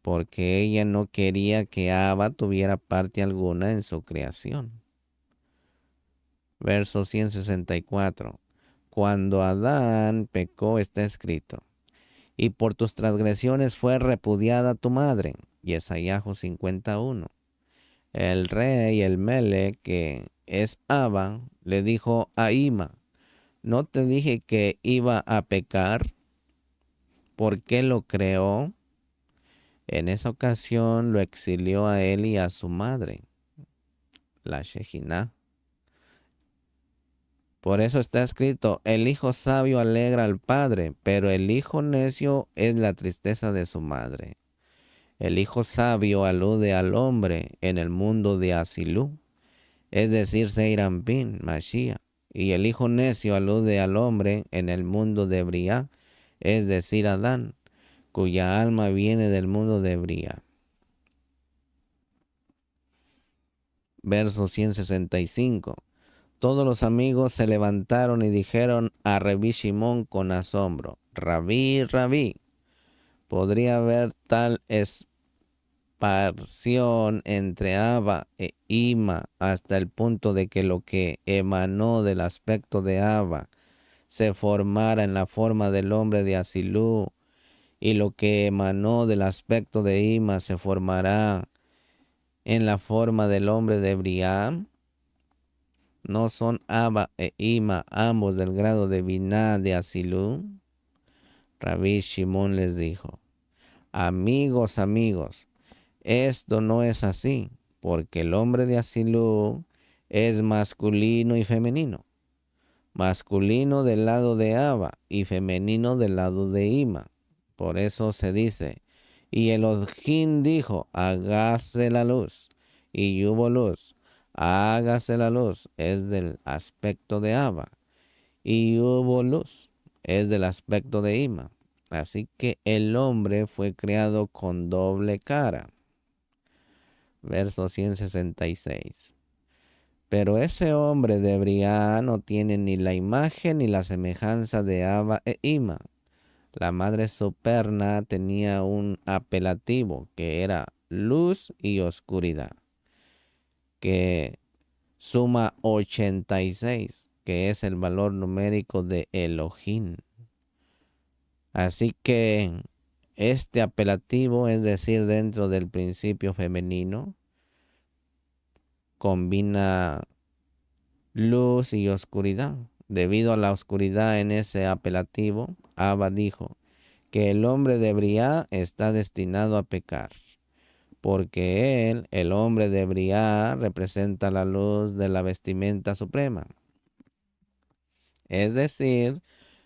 porque ella no quería que Abba tuviera parte alguna en su creación. Verso 164. Cuando Adán pecó está escrito, y por tus transgresiones fue repudiada tu madre. Yesayahu 51. El rey, el Mele, que es Abba, le dijo a Ima, ¿no te dije que iba a pecar? ¿Por qué lo creó? En esa ocasión lo exilió a él y a su madre, la Shejinah. Por eso está escrito, el hijo sabio alegra al padre, pero el hijo necio es la tristeza de su madre. El hijo sabio alude al hombre en el mundo de Asilú, es decir, Seirampin, Mashiach. Y el hijo necio alude al hombre en el mundo de Briá, es decir, Adán, cuya alma viene del mundo de Briá. Verso 165. Todos los amigos se levantaron y dijeron a Rabí Shimón con asombro, Rabí, Rabí, ¿podría haber tal esparción entre Abba e Ima hasta el punto de que lo que emanó del aspecto de Abba se formara en la forma del hombre de Asilú y lo que emanó del aspecto de Ima se formará en la forma del hombre de Briam. ¿No son Abba e Ima ambos del grado de Binah de Asilú? Rabí Shimón les dijo, amigos, amigos, esto no es así, porque el hombre de Asilú es masculino y femenino, masculino del lado de Abba y femenino del lado de Ima. Por eso se dice, y Elohim dijo, hágase la luz, y hubo luz. Hágase la luz, es del aspecto de Abba, y hubo luz, es del aspecto de Ima. Así que el hombre fue creado con doble cara. Verso 166. Pero ese hombre de Briá no tiene ni la imagen ni la semejanza de Abba e Ima. La madre superna tenía un apelativo que era luz y oscuridad, que suma 86, que es el valor numérico de Elohim. Así que este apelativo, es decir, dentro del principio femenino, combina luz y oscuridad. Debido a la oscuridad en ese apelativo, Abba dijo que el hombre de Briá está destinado a pecar, porque él, el hombre de Briá, representa la luz de la vestimenta suprema. Es decir,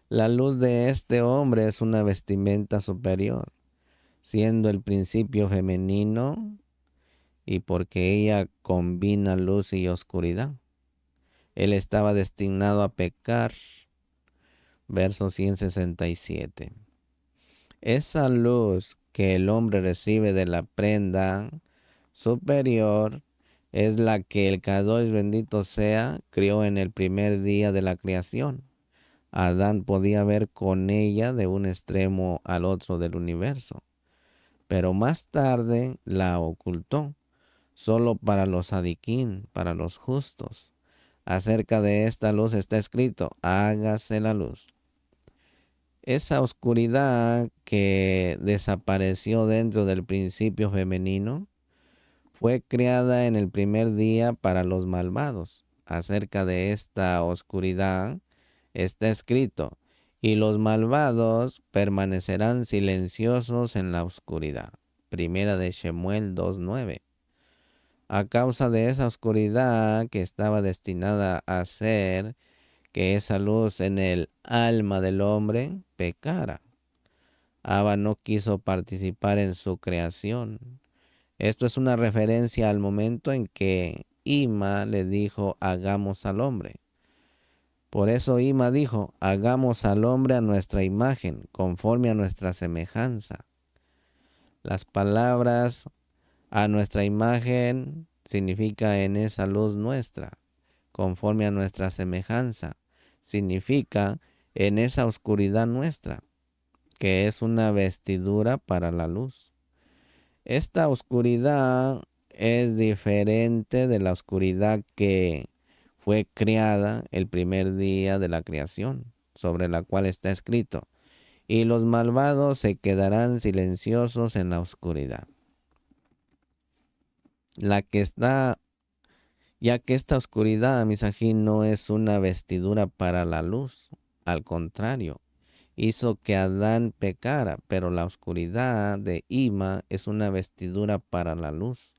la luz de este hombre es una vestimenta superior, siendo el principio femenino y porque ella combina luz y oscuridad. Él estaba destinado a pecar. Verso 167. Esa luz que el hombre recibe de la prenda superior es la que el Kadosh bendito sea crió en el primer día de la creación. Adán podía ver con ella de un extremo al otro del universo, pero más tarde la ocultó, solo para los adiquín, para los justos. Acerca de esta luz está escrito, hágase la luz. Esa oscuridad que desapareció dentro del principio femenino fue creada en el primer día para los malvados. Acerca de esta oscuridad está escrito, y los malvados permanecerán silenciosos en la oscuridad. Primera de Shemuel 2:9. A causa de esa oscuridad que estaba destinada a hacer que esa luz en el alma del hombre pecara, Abba no quiso participar en su creación. Esto es una referencia al momento en que Ima le dijo, hagamos al hombre. Por eso Ima dijo, hagamos al hombre a nuestra imagen, conforme a nuestra semejanza. Las palabras a nuestra imagen significa en esa luz nuestra, conforme a nuestra semejanza. Significa en esa oscuridad nuestra, que es una vestidura para la luz. Esta oscuridad es diferente de la oscuridad que fue creada el primer día de la creación, sobre la cual está escrito, y los malvados se quedarán silenciosos en la oscuridad. Ya que esta oscuridad, misajín, no es una vestidura para la luz, al contrario, hizo que Adán pecara, pero la oscuridad de Ima es una vestidura para la luz.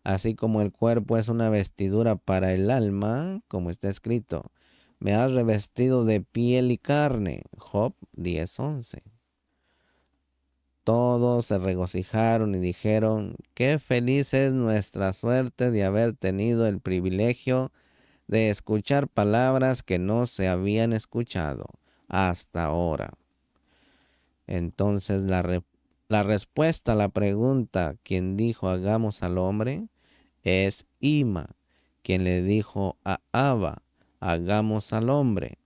Así como el cuerpo es una vestidura para el alma, como está escrito, me has revestido de piel y carne. Job 10:11. Todos se regocijaron y dijeron, qué feliz es nuestra suerte de haber tenido el privilegio de escuchar palabras que no se habían escuchado hasta ahora. Entonces la respuesta a la pregunta, ¿quién dijo hagamos al hombre? Es Ima, quien le dijo a Abba, hagamos al hombre.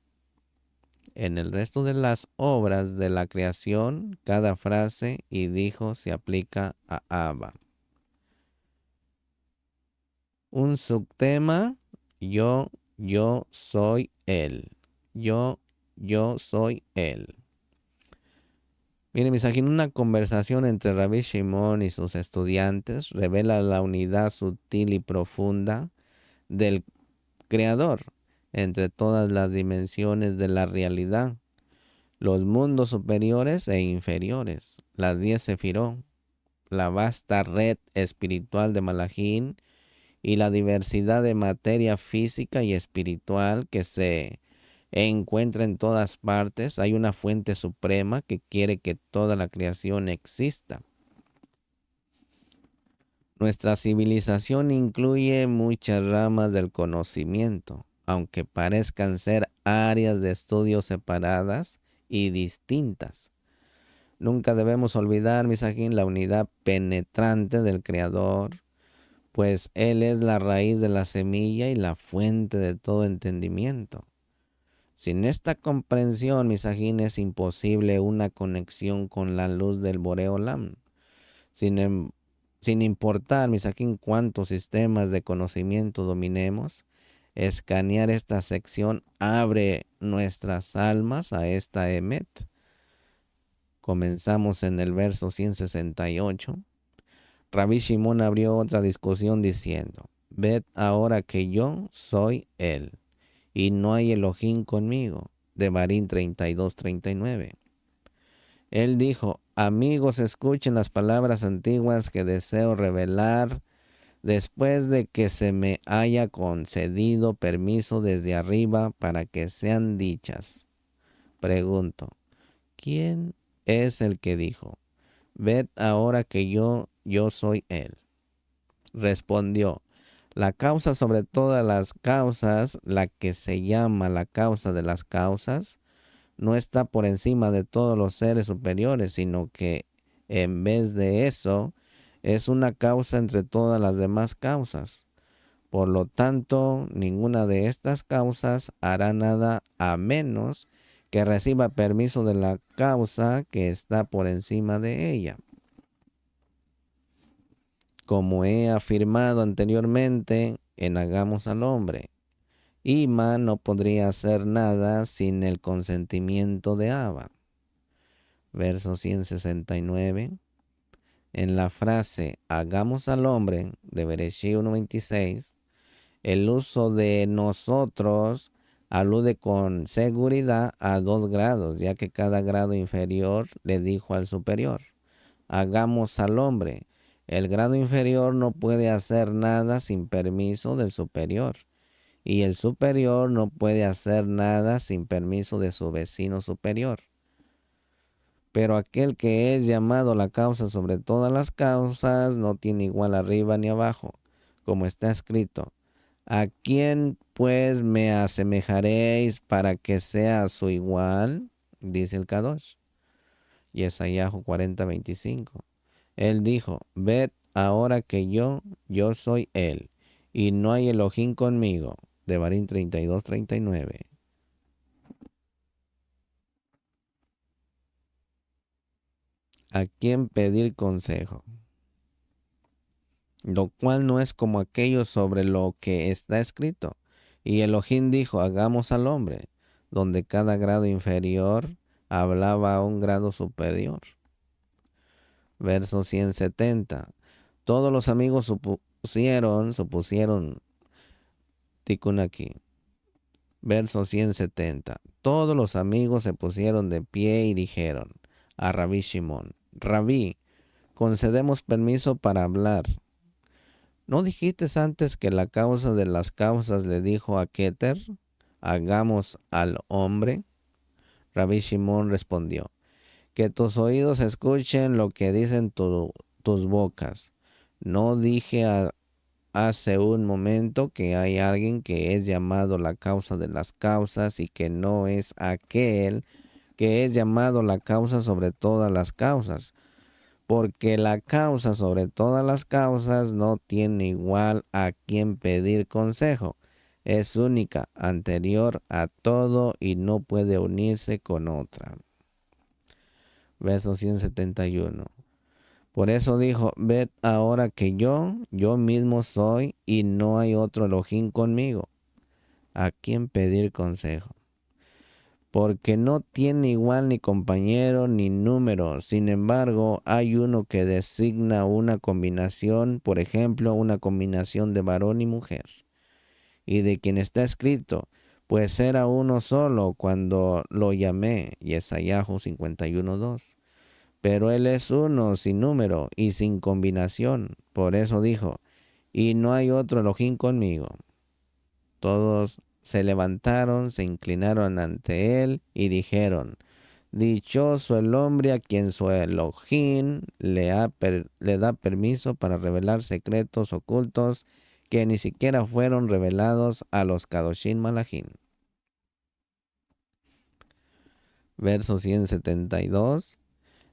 En el resto de las obras de la creación, cada frase y dijo se aplica a Abba. Un subtema, yo soy él. Yo soy él. Miren, Misajín, una conversación entre Rabbi Shimon y sus estudiantes revela la unidad sutil y profunda del Creador entre todas las dimensiones de la realidad, los mundos superiores e inferiores, las 10 sefirot, la vasta red espiritual de Malachim y la diversidad de materia física y espiritual que se encuentra en todas partes. Hay una fuente suprema que quiere que toda la creación exista. Nuestra civilización incluye muchas ramas del conocimiento, aunque parezcan ser áreas de estudio separadas y distintas. Nunca debemos olvidar, Misajín, la unidad penetrante del Creador, pues Él es la raíz de la semilla y la fuente de todo entendimiento. Sin esta comprensión, Misajín, es imposible una conexión con la luz del Boreolam. Sin importar, Misajín, cuántos sistemas de conocimiento dominemos, escanear esta sección abre nuestras almas a esta Emet. Comenzamos en el verso 168. Rabbi Shimon abrió otra discusión diciendo: ved ahora que yo soy Él, y no hay Elohim conmigo. Devarim 32:39. Él dijo: amigos, escuchen las palabras antiguas que deseo revelar después de que se me haya concedido permiso desde arriba para que sean dichas. Pregunto, ¿quién es el que dijo: ved ahora que yo soy Él? Respondió: la causa sobre todas las causas, la que se llama la causa de las causas, no está por encima de todos los seres superiores, sino que en vez de eso, es una causa entre todas las demás causas. Por lo tanto, ninguna de estas causas hará nada a menos que reciba permiso de la causa que está por encima de ella. Como he afirmado anteriormente en Hagamos al Hombre, Ima no podría hacer nada sin el consentimiento de Abba. Verso 169. En la frase Hagamos al Hombre de Bereshit 1:26, el uso de nosotros alude con seguridad a 2 grados, ya que cada grado inferior le dijo al superior: hagamos al hombre. El grado inferior no puede hacer nada sin permiso del superior, y el superior no puede hacer nada sin permiso de su vecino superior. Pero aquel que es llamado la causa sobre todas las causas no tiene igual arriba ni abajo, como está escrito: ¿a quién pues me asemejaréis para que sea su igual? Dice el Kadosh. Yesayahu 40:25. Él dijo: ved ahora que yo soy Él, y no hay Elohim conmigo. Devarim 32:39. ¿A quién pedir consejo? Lo cual no es como aquello sobre lo que está escrito. Y Elohim dijo: hagamos al hombre, donde cada grado inferior hablaba a un grado superior. Verso 170. Todos los amigos supusieron, Tikkun aquí. Verso 170. Todos los amigos se pusieron de pie y dijeron a Rabbi Shimon: Rabí, concedemos permiso para hablar. ¿No dijiste antes que la causa de las causas le dijo a Keter: hagamos al hombre? Rabbi Shimon respondió: que tus oídos escuchen lo que dicen tus bocas. ¿No dije hace un momento que hay alguien que es llamado la causa de las causas y que no es aquel que es llamado la causa sobre todas las causas? Porque la causa sobre todas las causas no tiene igual a quien pedir consejo. Es única, anterior a todo y no puede unirse con otra. Verso 171. Por eso dijo: ved ahora que yo mismo soy, y no hay otro Elohim conmigo. ¿A quién pedir consejo? porque no tiene igual ni compañero ni número. Sin embargo, hay uno que designa una combinación, por ejemplo, una combinación de varón y mujer, y de quien está escrito, pues era uno solo cuando lo llamé, Yesayahu 51:2. Pero él es uno sin número y sin combinación. Por eso dijo, y no hay otro Elohim conmigo. Todos se levantaron, se inclinaron ante él y dijeron, dichoso el hombre a quien su Elohim le da permiso para revelar secretos ocultos que ni siquiera fueron revelados a los Kadoshim Malachim. Verso 172.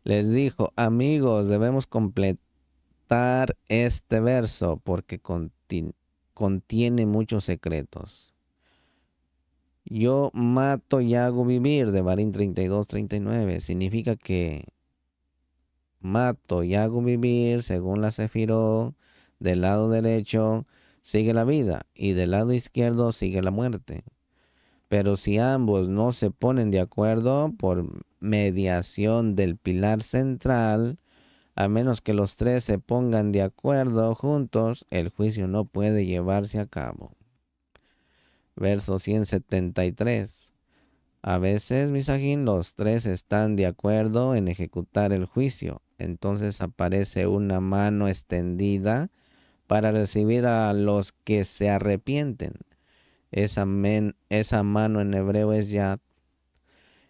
Les dijo, amigos, debemos completar este verso porque contiene muchos secretos. Yo mato y hago vivir, de Barín 32:39. Significa que mato y hago vivir, según la Sefirot, del lado derecho sigue la vida y del lado izquierdo sigue la muerte. Pero si ambos no se ponen de acuerdo por mediación del pilar central, a menos que los tres se pongan de acuerdo juntos, el juicio no puede llevarse a cabo. Verso 173. A veces, misajín, los tres están de acuerdo en ejecutar el juicio. Entonces aparece una mano extendida para recibir a los que se arrepienten. Esa mano en hebreo es yad.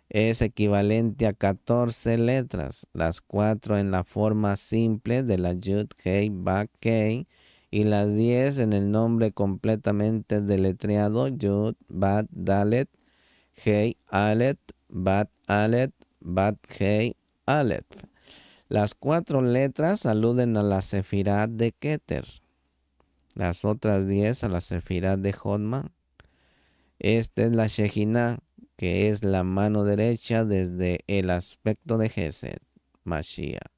Es equivalente a 14 letras, las 4 en la forma simple de la Yud, Hei, Bak, Kei, y las 10 en el nombre completamente deletreado Yud, Bat, Dalet, Hei, Alet, Bat, Alet, Bat, Hei, Alet. Las 4 letras aluden a la Sefirá de Keter, las otras 10 a la Sefirá de Jodma. Esta es la Shejinah, que es la mano derecha desde el aspecto de Gesed, Mashiach.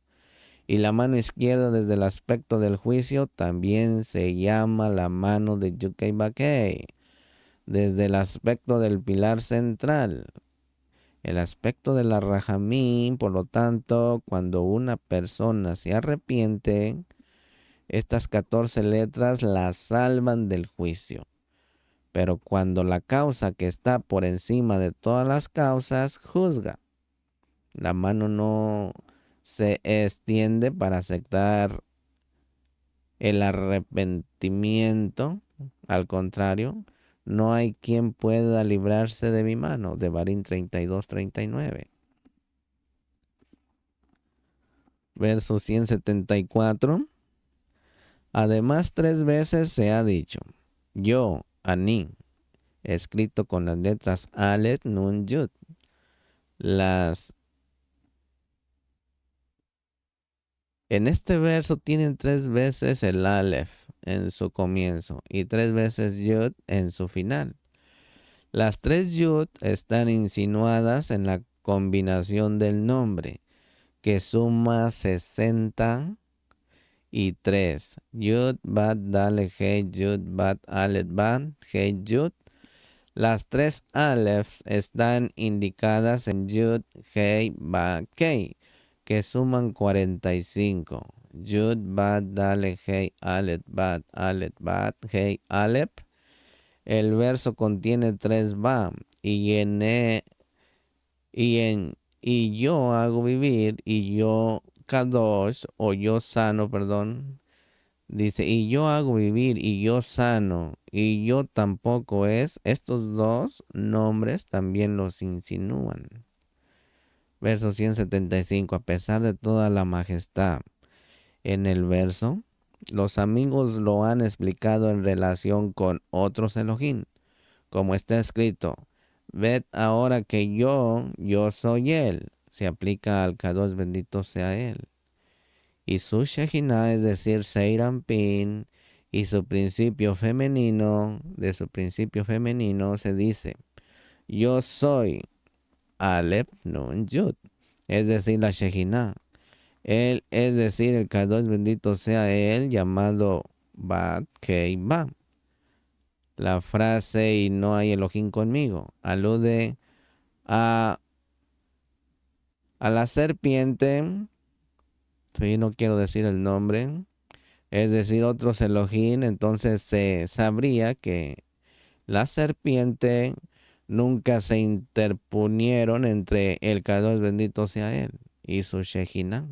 Y la mano izquierda desde el aspecto del juicio también se llama la mano de Yukei Bakei, desde el aspecto del pilar central. El aspecto de la Rahamim, por lo tanto, cuando una persona se arrepiente, estas 14 letras la salvan del juicio. Pero cuando la causa que está por encima de todas las causas juzga, la mano no se extiende para aceptar el arrepentimiento. Al contrario, no hay quien pueda librarse de mi mano. De Barín 32:39. Verso 174. Además, 3 veces se ha dicho, yo, Aní, escrito con las letras Aleph, Nun, Yud. En este verso tienen 3 veces el Aleph en su comienzo y 3 veces Yud en su final. Las 3 Yud están insinuadas en la combinación del nombre, que suma 63. Yud, Bat, Dale, Hei, Yud, Bat, Aleph, Bat, Hei, Yud. Las 3 Alephs están indicadas en Yud, Hei, Ba, Kei, que suman 45. Yud, Bat, Dale, Hei, Aleph, Bat, Hei, Aleph. El verso contiene 3 Ba, y yo hago vivir, y yo Kadosh, o yo sano, perdón. Dice, y yo hago vivir, y yo sano, y yo tampoco es. Estos 2 nombres también los insinúan. Verso 175. A pesar de toda la majestad en el verso, los amigos lo han explicado en relación con otros Elohim, como está escrito, ved ahora que yo soy él. Se aplica al Kadosh, bendito sea él. Y su Shejinah, es decir, Seirampin, y su principio femenino, de su principio femenino se dice, yo soy Aleph, Nun, Yud, es decir, la Shejinah. Él, es decir, el Kadosh, bendito sea él, llamado Bat Kei Ba. La frase y no hay Elohim conmigo alude A, a la serpiente, sí, no quiero decir el nombre, es decir, otros Elohim, entonces se sabría que la serpiente nunca se interponieron entre el Kadosh, bendito sea él, y su Shejina.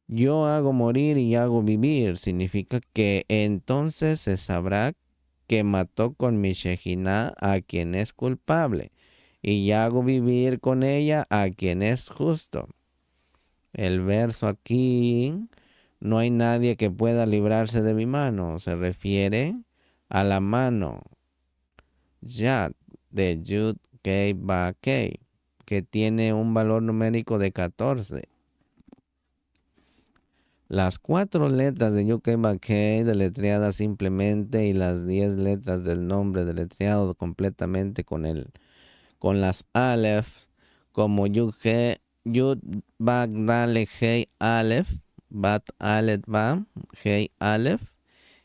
Yo hago morir y hago vivir, significa que entonces se sabrá que mató con mi Shejina a quien es culpable, y hago vivir con ella a quien es justo. El verso aquí, no hay nadie que pueda librarse de mi mano, se refiere a la mano Yad de Yud Kei Ba Kei, que tiene un valor numérico de 14. Las 4 letras de Yud Kei Ba Kei deletreadas simplemente y las 10 letras del nombre deletreado completamente con las Aleph, como Yud Bak Dale Hei Aleph, Bat Aleph Ba, Hei Aleph.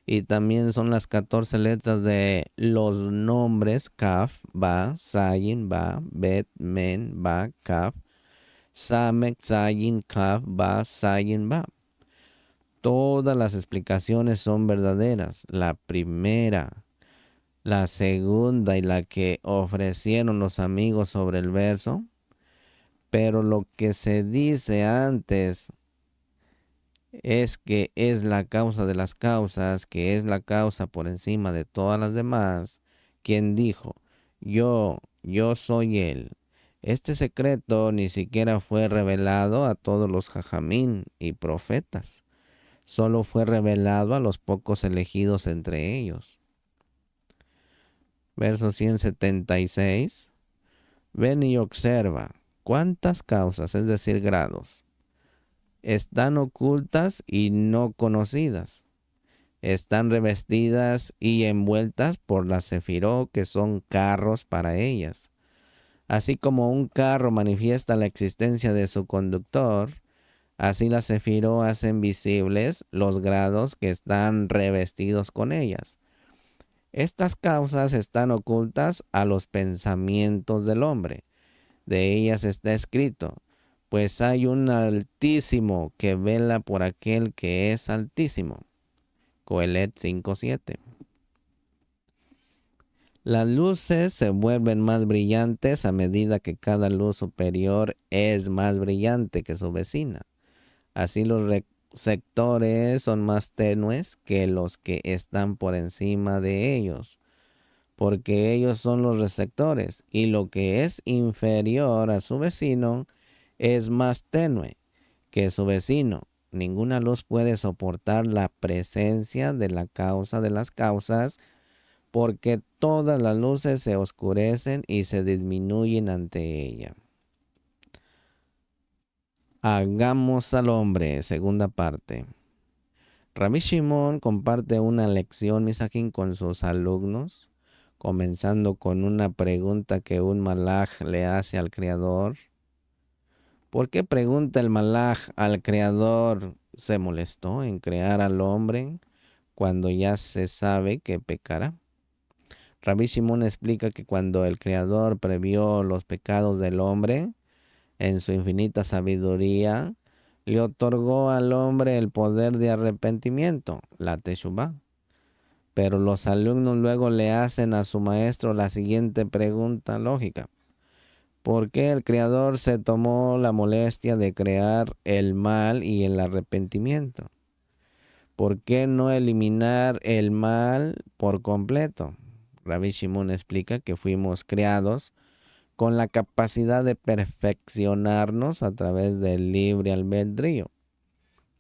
Y también son las 14 letras de los nombres Kaf, Ba, Zayin, Ba, Bet, Men, Ba, Kaf, Samek, Zayin, Kaf, Ba, Zayin, Ba. Todas las explicaciones son verdaderas. La primera, la segunda y la que ofrecieron los amigos sobre el verso. Pero lo que se dice antes es que es la causa de las causas, que es la causa por encima de todas las demás, quien dijo, yo soy él. Este secreto ni siquiera fue revelado a todos los jajamín y profetas, solo fue revelado a los pocos elegidos entre ellos. Verso 176. Ven y observa cuántas causas, es decir, grados, están ocultas y no conocidas. Están revestidas y envueltas por la sefiró, que son carros para ellas. Así como un carro manifiesta la existencia de su conductor, así la sefiró hacen visibles los grados que están revestidos con ellas. Estas causas están ocultas a los pensamientos del hombre. De ellas está escrito, pues hay un Altísimo que vela por aquel que es Altísimo. Coelet 5:7. Las luces se vuelven más brillantes a medida que cada luz superior es más brillante que su vecina. Así los sectores son más tenues que los que están por encima de ellos, porque ellos son los receptores, y lo que es inferior a su vecino es más tenue que su vecino. Ninguna luz puede soportar la presencia de la causa de las causas, porque todas las luces se oscurecen y se disminuyen ante ella. Hagamos al hombre, segunda parte. Rabbi Shimon comparte una lección misajín con sus alumnos, comenzando con una pregunta que un malaj le hace al Creador. ¿Por qué pregunta el malaj al Creador? ¿Se molestó en crear al hombre cuando ya se sabe que pecará? Rabbi Shimon explica que cuando el Creador previó los pecados del hombre, en su infinita sabiduría, le otorgó al hombre el poder de arrepentimiento, la Teshuvah. Pero los alumnos luego le hacen a su maestro la siguiente pregunta lógica. ¿Por qué el Creador se tomó la molestia de crear el mal y el arrepentimiento? ¿Por qué no eliminar el mal por completo? Rabbi Shimon explica que fuimos creados con la capacidad de perfeccionarnos a través del libre albedrío,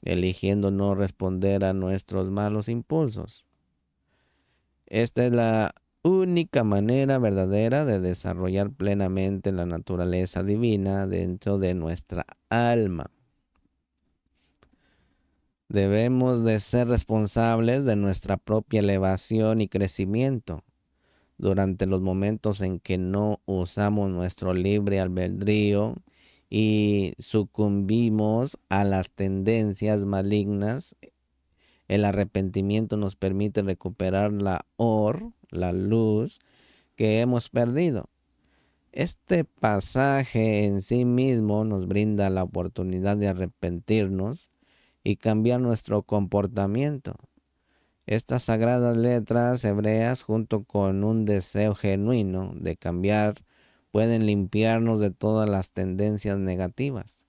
eligiendo no responder a nuestros malos impulsos. Esta es la única manera verdadera de desarrollar plenamente la naturaleza divina dentro de nuestra alma. Debemos de ser responsables de nuestra propia elevación y crecimiento. Durante los momentos en que no usamos nuestro libre albedrío y sucumbimos a las tendencias malignas, el arrepentimiento nos permite recuperar la luz que hemos perdido. Este pasaje en sí mismo nos brinda la oportunidad de arrepentirnos y cambiar nuestro comportamiento. Estas sagradas letras hebreas, junto con un deseo genuino de cambiar, pueden limpiarnos de todas las tendencias negativas.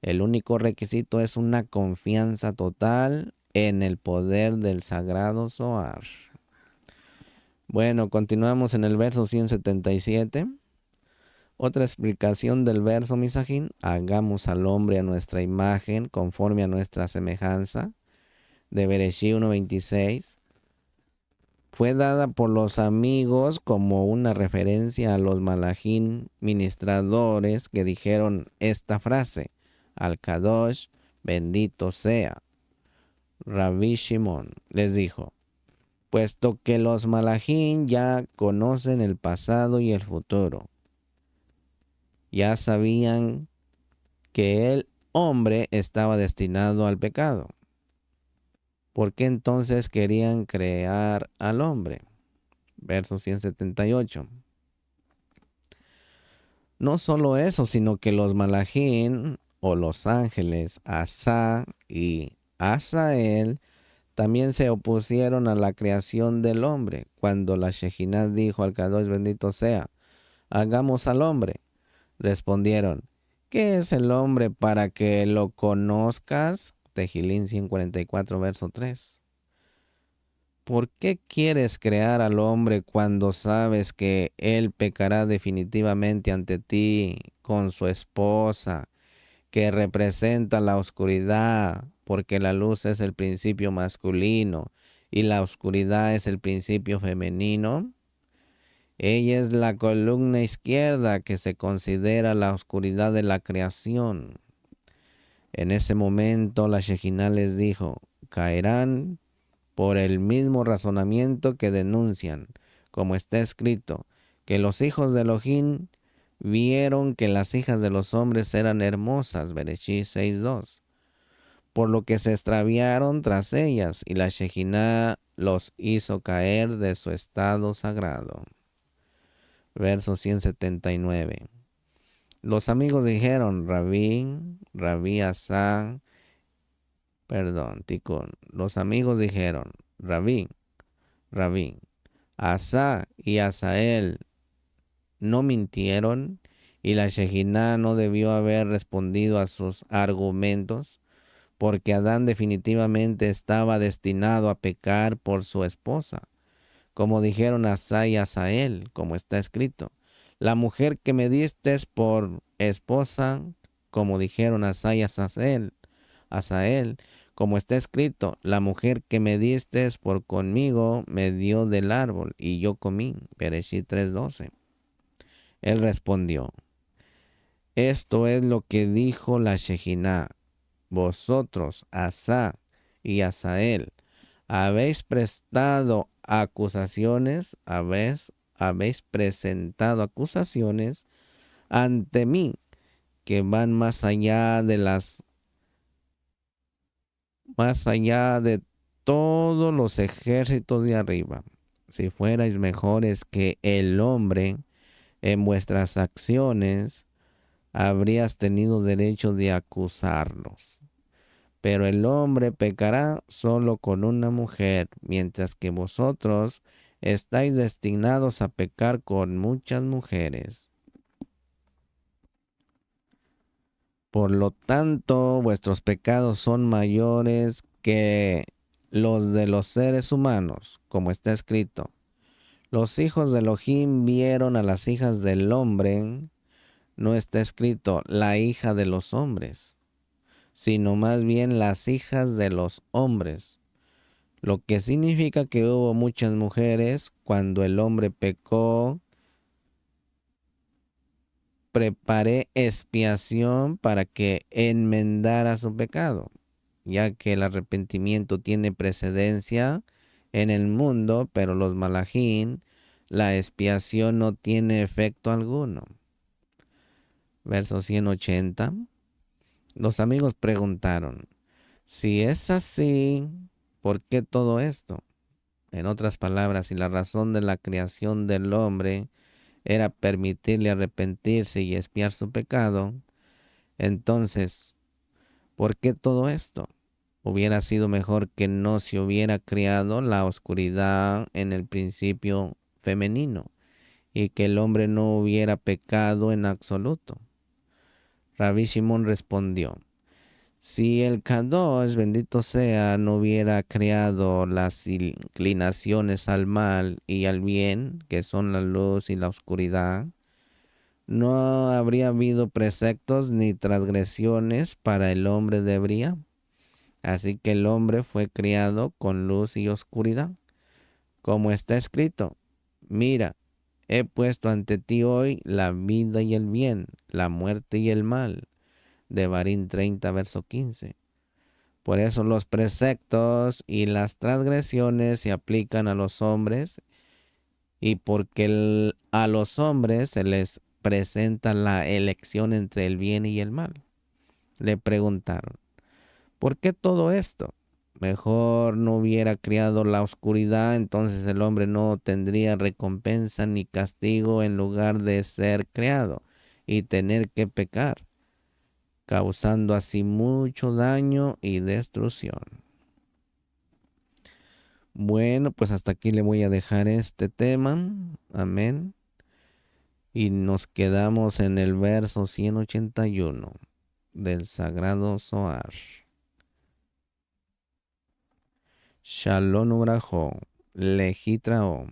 El único requisito es una confianza total en el poder del sagrado Zohar. Bueno, continuamos en el verso 177. Otra explicación del verso Misajín: hagamos al hombre a nuestra imagen, conforme a nuestra semejanza, de Bereshí 1:26. Fue dada por los amigos como una referencia a los malajín ministradores que dijeron esta frase: al Kadosh, bendito sea. Rabbi Shimon les dijo: puesto que los malajín ya conocen el pasado y el futuro, ya sabían que el hombre estaba destinado al pecado, ¿por qué entonces querían crear al hombre? Verso 178. No solo eso, sino que los malajín o los ángeles Asa y Asael también se opusieron a la creación del hombre. Cuando la Shejinah dijo al Kadosh, bendito sea, hagamos al hombre, respondieron: ¿qué es el hombre para que lo conozcas? Tejilín 144, verso 3. ¿Por qué quieres crear al hombre cuando sabes que él pecará definitivamente ante ti con su esposa, que representa la oscuridad, porque la luz es el principio masculino y la oscuridad es el principio femenino? Ella es la columna izquierda que se considera la oscuridad de la creación. En ese momento la Shejinah les dijo: caerán por el mismo razonamiento que denuncian, como está escrito, que los hijos de Elohim vieron que las hijas de los hombres eran hermosas, Bereshí 6:2, por lo que se extraviaron tras ellas, y la Shejinah los hizo caer de su estado sagrado. Verso 179. Los amigos dijeron: Rabí Asa, Tikkun. Los amigos dijeron: Rabí, Asa y Asael no mintieron, y la Shejinah no debió haber respondido a sus argumentos, porque Adán definitivamente estaba destinado a pecar por su esposa, como dijeron Asa y Asael, como está escrito: la mujer que me diste por esposa, como dijeron Asa y Asael, como está escrito: la mujer que me diste por conmigo me dio del árbol y yo comí. Bereshit 3:12. Él respondió: esto es lo que dijo la Shejinah: vosotros, Asa y Asael, habéis prestado acusaciones, habéis presentado acusaciones ante mí que van más allá de todos los ejércitos de arriba. Si fuerais mejores que el hombre en vuestras acciones, habrías tenido derecho de acusarlos. Pero el hombre pecará solo con una mujer, mientras que vosotros estáis destinados a pecar con muchas mujeres. Por lo tanto, vuestros pecados son mayores que los de los seres humanos, como está escrito: los hijos de Elohim vieron a las hijas del hombre. No está escrito la hija de los hombres, sino más bien las hijas de los hombres, lo que significa que hubo muchas mujeres. Cuando el hombre pecó, preparé expiación para que enmendara su pecado, ya que el arrepentimiento tiene precedencia en el mundo, pero los malajín, la expiación no tiene efecto alguno. Verso 180. Los amigos preguntaron: si es así, ¿por qué todo esto? En otras palabras, si la razón de la creación del hombre era permitirle arrepentirse y expiar su pecado, entonces, ¿por qué todo esto? Hubiera sido mejor que no se hubiera creado la oscuridad en el principio femenino y que el hombre no hubiera pecado en absoluto. Rabbi Shimon respondió: si el Kadosh, bendito sea, no hubiera creado las inclinaciones al mal y al bien, que son la luz y la oscuridad, no habría habido preceptos ni transgresiones para el hombre de Bría. Así que el hombre fue criado con luz y oscuridad, como está escrito: mira, he puesto ante ti hoy la vida y el bien, la muerte y el mal. Devarim 30, verso 15. Por eso los preceptos y las transgresiones se aplican a los hombres, y porque a los hombres se les presenta la elección entre el bien y el mal. Le preguntaron: ¿por qué todo esto? Mejor no hubiera creado la oscuridad, entonces el hombre no tendría recompensa ni castigo en lugar de ser creado y tener que pecar, causando así mucho daño y destrucción. Bueno, pues hasta aquí le voy a dejar este tema. Amén. Y nos quedamos en el verso 181 del Sagrado Zohar. Shalom Urajo, Lejitraom.